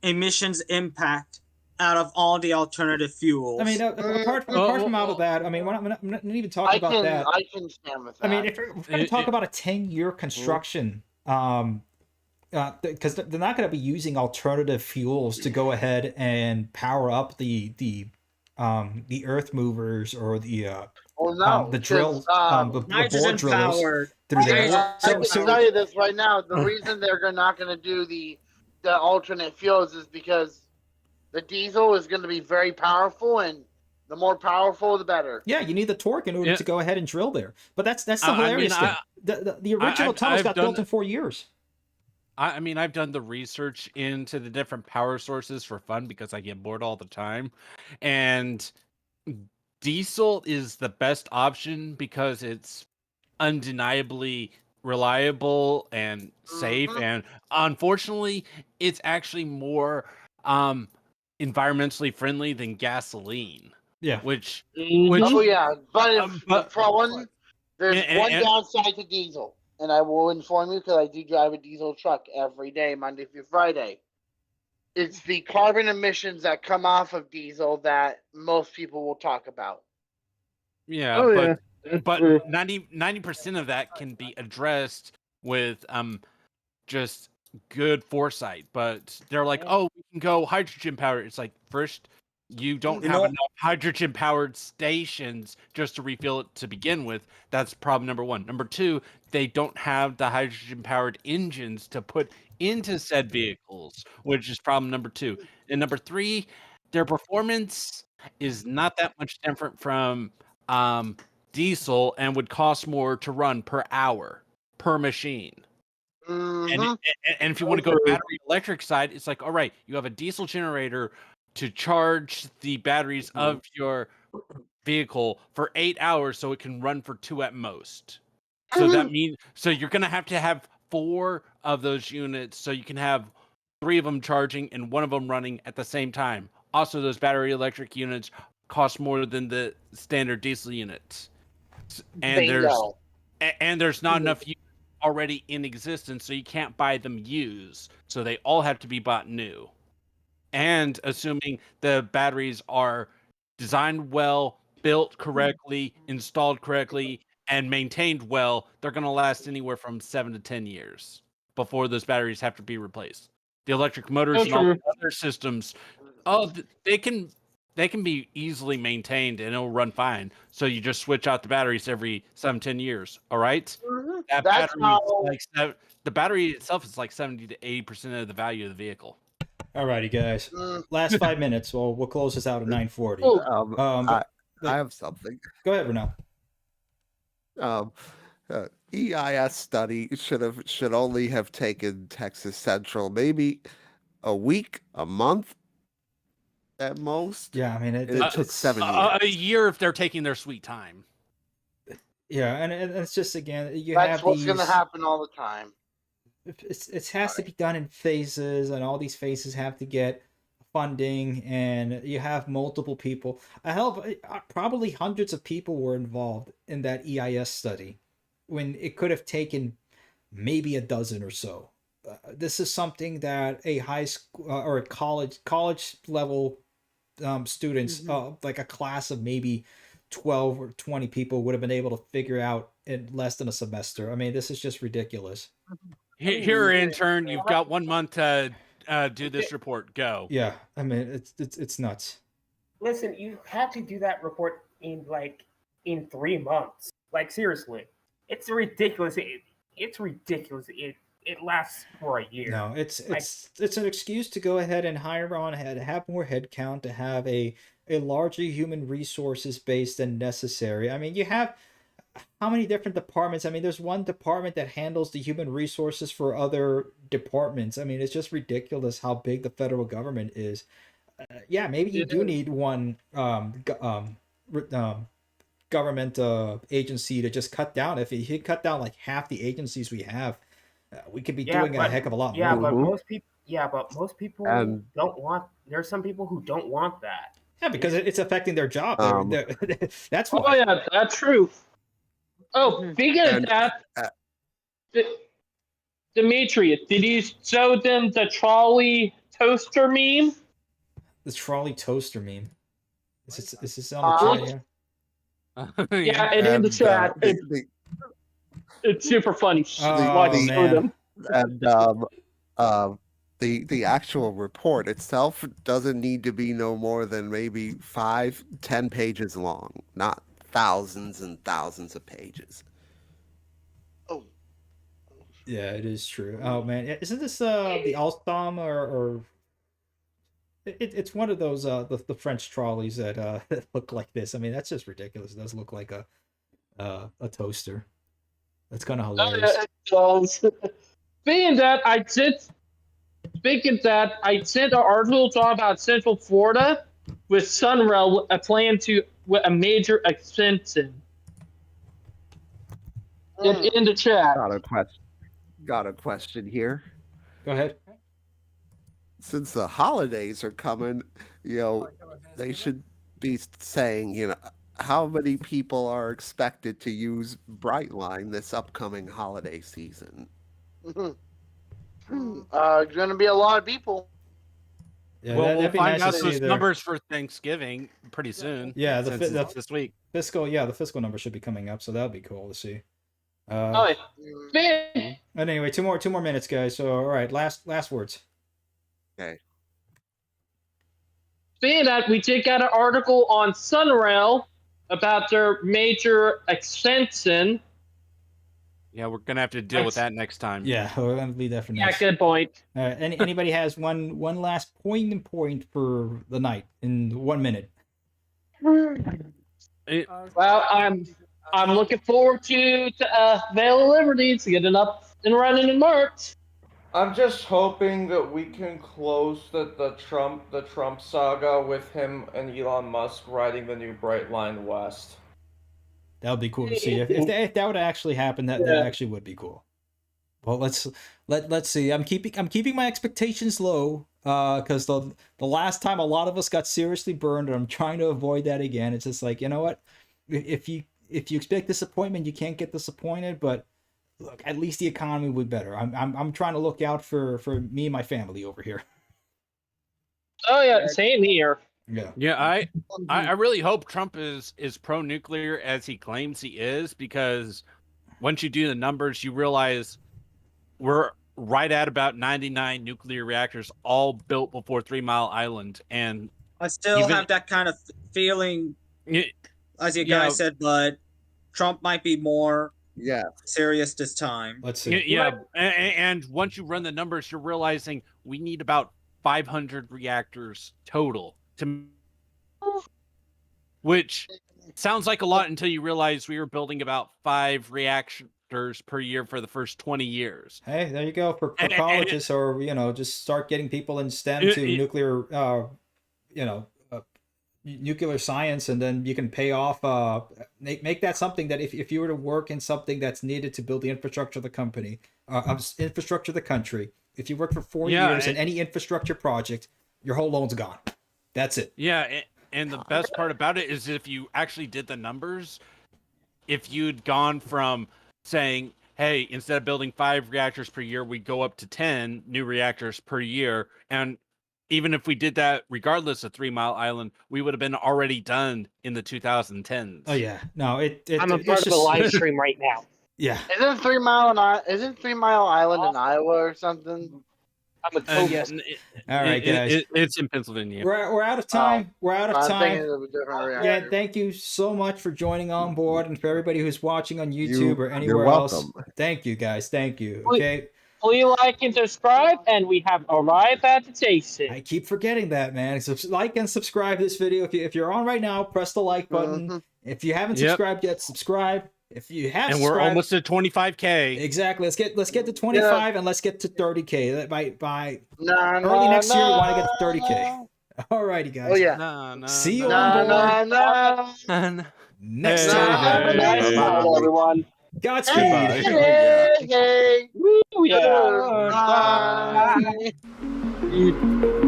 emissions impact out of all the alternative fuels. I mean, apart from all of that, I mean, I'm not even talking about that. I can stand with that. I mean, if we're going to talk about a 10-year construction, because they're not going to be using alternative fuels to go ahead and power up the earth movers or the drill, the bore drillers through there. I can tell you this right now: the reason they're not going to do the alternate fuels is because the diesel is going to be very powerful, and the more powerful, the better. Yeah, you need the torque in order to go ahead and drill there. But that's the hilarious thing. The original tunnels got built in 4 years. I mean, I've done the research into the different power sources for fun because I get bored all the time. And diesel is the best option because it's undeniably reliable and safe. And unfortunately, it's actually more environmentally friendly than gasoline. Yeah. Which oh yeah, but there's one downside to diesel. And I will inform you because I do drive a diesel truck every day, Monday through Friday. It's the carbon emissions that come off of diesel that most people will talk about. Yeah, but 90% of that can be addressed with just good foresight. But they're like, oh, we can go hydrogen powered. It's like, first, you don't have enough hydrogen powered stations just to refill it to begin with. That's problem number one. Number two, they don't have the hydrogen powered engines to put into said vehicles, which is problem number two. And number three, their performance is not that much different from diesel and would cost more to run per hour per machine. And if you want to go battery electric side, it's like, all right, you have a diesel generator to charge the batteries of your vehicle for 8 hours so it can run for 2 at most. So that means you're going to have 4 of those units so you can have 3 of them charging and 1 of them running at the same time. Also, those battery electric units cost more than the standard diesel units. And there's not enough units already in existence, so you can't buy them used. So they all have to be bought new. And assuming the batteries are designed well, built correctly, installed correctly, and maintained well, they're going to last anywhere from 7 to 10 years before those batteries have to be replaced. The electric motors and all the other systems, they can be easily maintained and it'll run fine. So you just switch out the batteries every 7-10 years. All right. That That's battery how. is like the battery itself is like 70 to 80% of the value of the vehicle. Alrighty, guys. Last 5 minutes. Well, we'll close this out at 9:40. I have something. Go ahead, Renell. EIS study should only have taken Texas Central maybe a week, a month at most. Yeah, I mean it took 7 years. A year if they're taking their sweet time. Yeah, and it's just again That's what's going to happen all the time. It has to be done in phases, and all these phases have to get funding, and you have multiple people. Probably hundreds of people were involved in that EIS study when it could have taken maybe a dozen or so. This is something that a high school or a college level students, like a class of maybe 12 or 20 people would have been able to figure out in less than a semester. I mean, this is just ridiculous. Here, intern, you've got 1 month to do this report. Go. Yeah, I mean, it's nuts. Listen, you have to do that report in 3 months. Like, seriously, it's ridiculous. It's ridiculous. It lasts for a year. No, it's an excuse to go ahead and hire on ahead, have more headcount, to have a larger human resources base than necessary. I mean, you have how many different departments? I mean, there's one department that handles the human resources for other departments. I mean, it's just ridiculous how big the federal government is. Yeah, maybe you do need one government agency to just cut down. If you cut down like half the agencies we have, we could be doing a heck of a lot more. But most people don't want. There are some people who don't want that. Yeah, because it's affecting their job. That's why. Oh yeah, that's true. Oh, speaking of that, Demetrius, did you show them the trolley toaster meme? The trolley toaster meme. Is this on the chat here? Yeah, it in the chat. It's super funny. And the actual report itself doesn't need to be no more than maybe 5-10 pages long, not thousands and thousands of pages. Oh. Yeah, it is true. Oh man, isn't this the Alstom or it's one of those the French trolleys that look like this? I mean, that's just ridiculous. It does look like a toaster. That's kind of hilarious. Speaking of that, I sent an article talking about Central Florida with Sunrail a plan to with a major extension. In the chat. Got a question here. Go ahead. Since the holidays are coming, they should be saying, how many people are expected to use Brightline this upcoming holiday season? Going to be a lot of people. Yeah, we'll find out those numbers for Thanksgiving pretty soon. Yeah, this week. The fiscal number should be coming up, so that'll be cool to see. Man. And anyway, two more minutes, guys. So all right, last words. Okay. Speaking of that, we did get an article on Sunrail about their major extension. Yeah, we're gonna have to deal with that next time. Yeah, we're gonna leave that for next. Yeah, good point. Anybody has one last point for the night in 1 minute? Well, I'm looking forward to Veil of Liberty to get it up and running in March. I'm just hoping that we can close the Trump saga with him and Elon Musk riding the new Brightline West. That would be cool to see. If that would actually happen, that actually would be cool. Well, let's see. I'm keeping my expectations low because the last time a lot of us got seriously burned, and I'm trying to avoid that again. It's just like, you know what? If you expect disappointment, you can't get disappointed. But look, at least the economy will be better. I'm trying to look out for me and my family over here. Oh yeah, same here. Yeah. Yeah, I really hope Trump is pro nuclear as he claims he is, because once you do the numbers, you realize we're right at about 99 nuclear reactors, all built before 3 Mile Island, and I still even- have that kind of feeling, as you Yeah. guys said, but Trump might be more Yeah. serious this time. Let's see. Yeah, and once you run the numbers, you're realizing we need about 500 reactors total, which sounds like a lot until you realize we were building about 5 reactors per year for the first 20 years. Hey, there you go for colleges, or just start getting people in STEM to nuclear, nuclear science, and then you can pay off. Make that something that if you were to work in something that's needed to build the infrastructure of the company, infrastructure of the country. If you work for 4 years in any infrastructure project, your whole loan's gone. That's it. Yeah, and the best part about it is if you actually did the numbers, if you'd gone from saying, hey, instead of building 5 reactors per year, we go up to 10 new reactors per year, and even if we did that regardless of 3 Mile Island, we would have been already done in the 2010s. Oh yeah, no, I'm a part of the live stream right now. Yeah. Isn't 3 Mile Island in Iowa or something? I'm a co All right, guys. It's in Pennsylvania. We're out of time. We're out of I'm time. thinking of a different reactor. Yeah, thank you so much for joining on board, and for everybody who's watching on YouTube or You're anywhere else. welcome. Thank you, guys. Thank you. Okay. Please like and subscribe, and we have arrived at the station. I keep forgetting that, man. So like and subscribe this video. If you're on right now, press the like button. If you haven't subscribed yet, subscribe. If you have, and we're almost at 25K. Exactly. Let's get to 25 and let's get to 30K. By early early next year, we want to get to 30K. Alrighty, guys. Oh yeah. See you on board next time. Bye, everyone. Godspeed. Hey, Woo, yeah. Bye.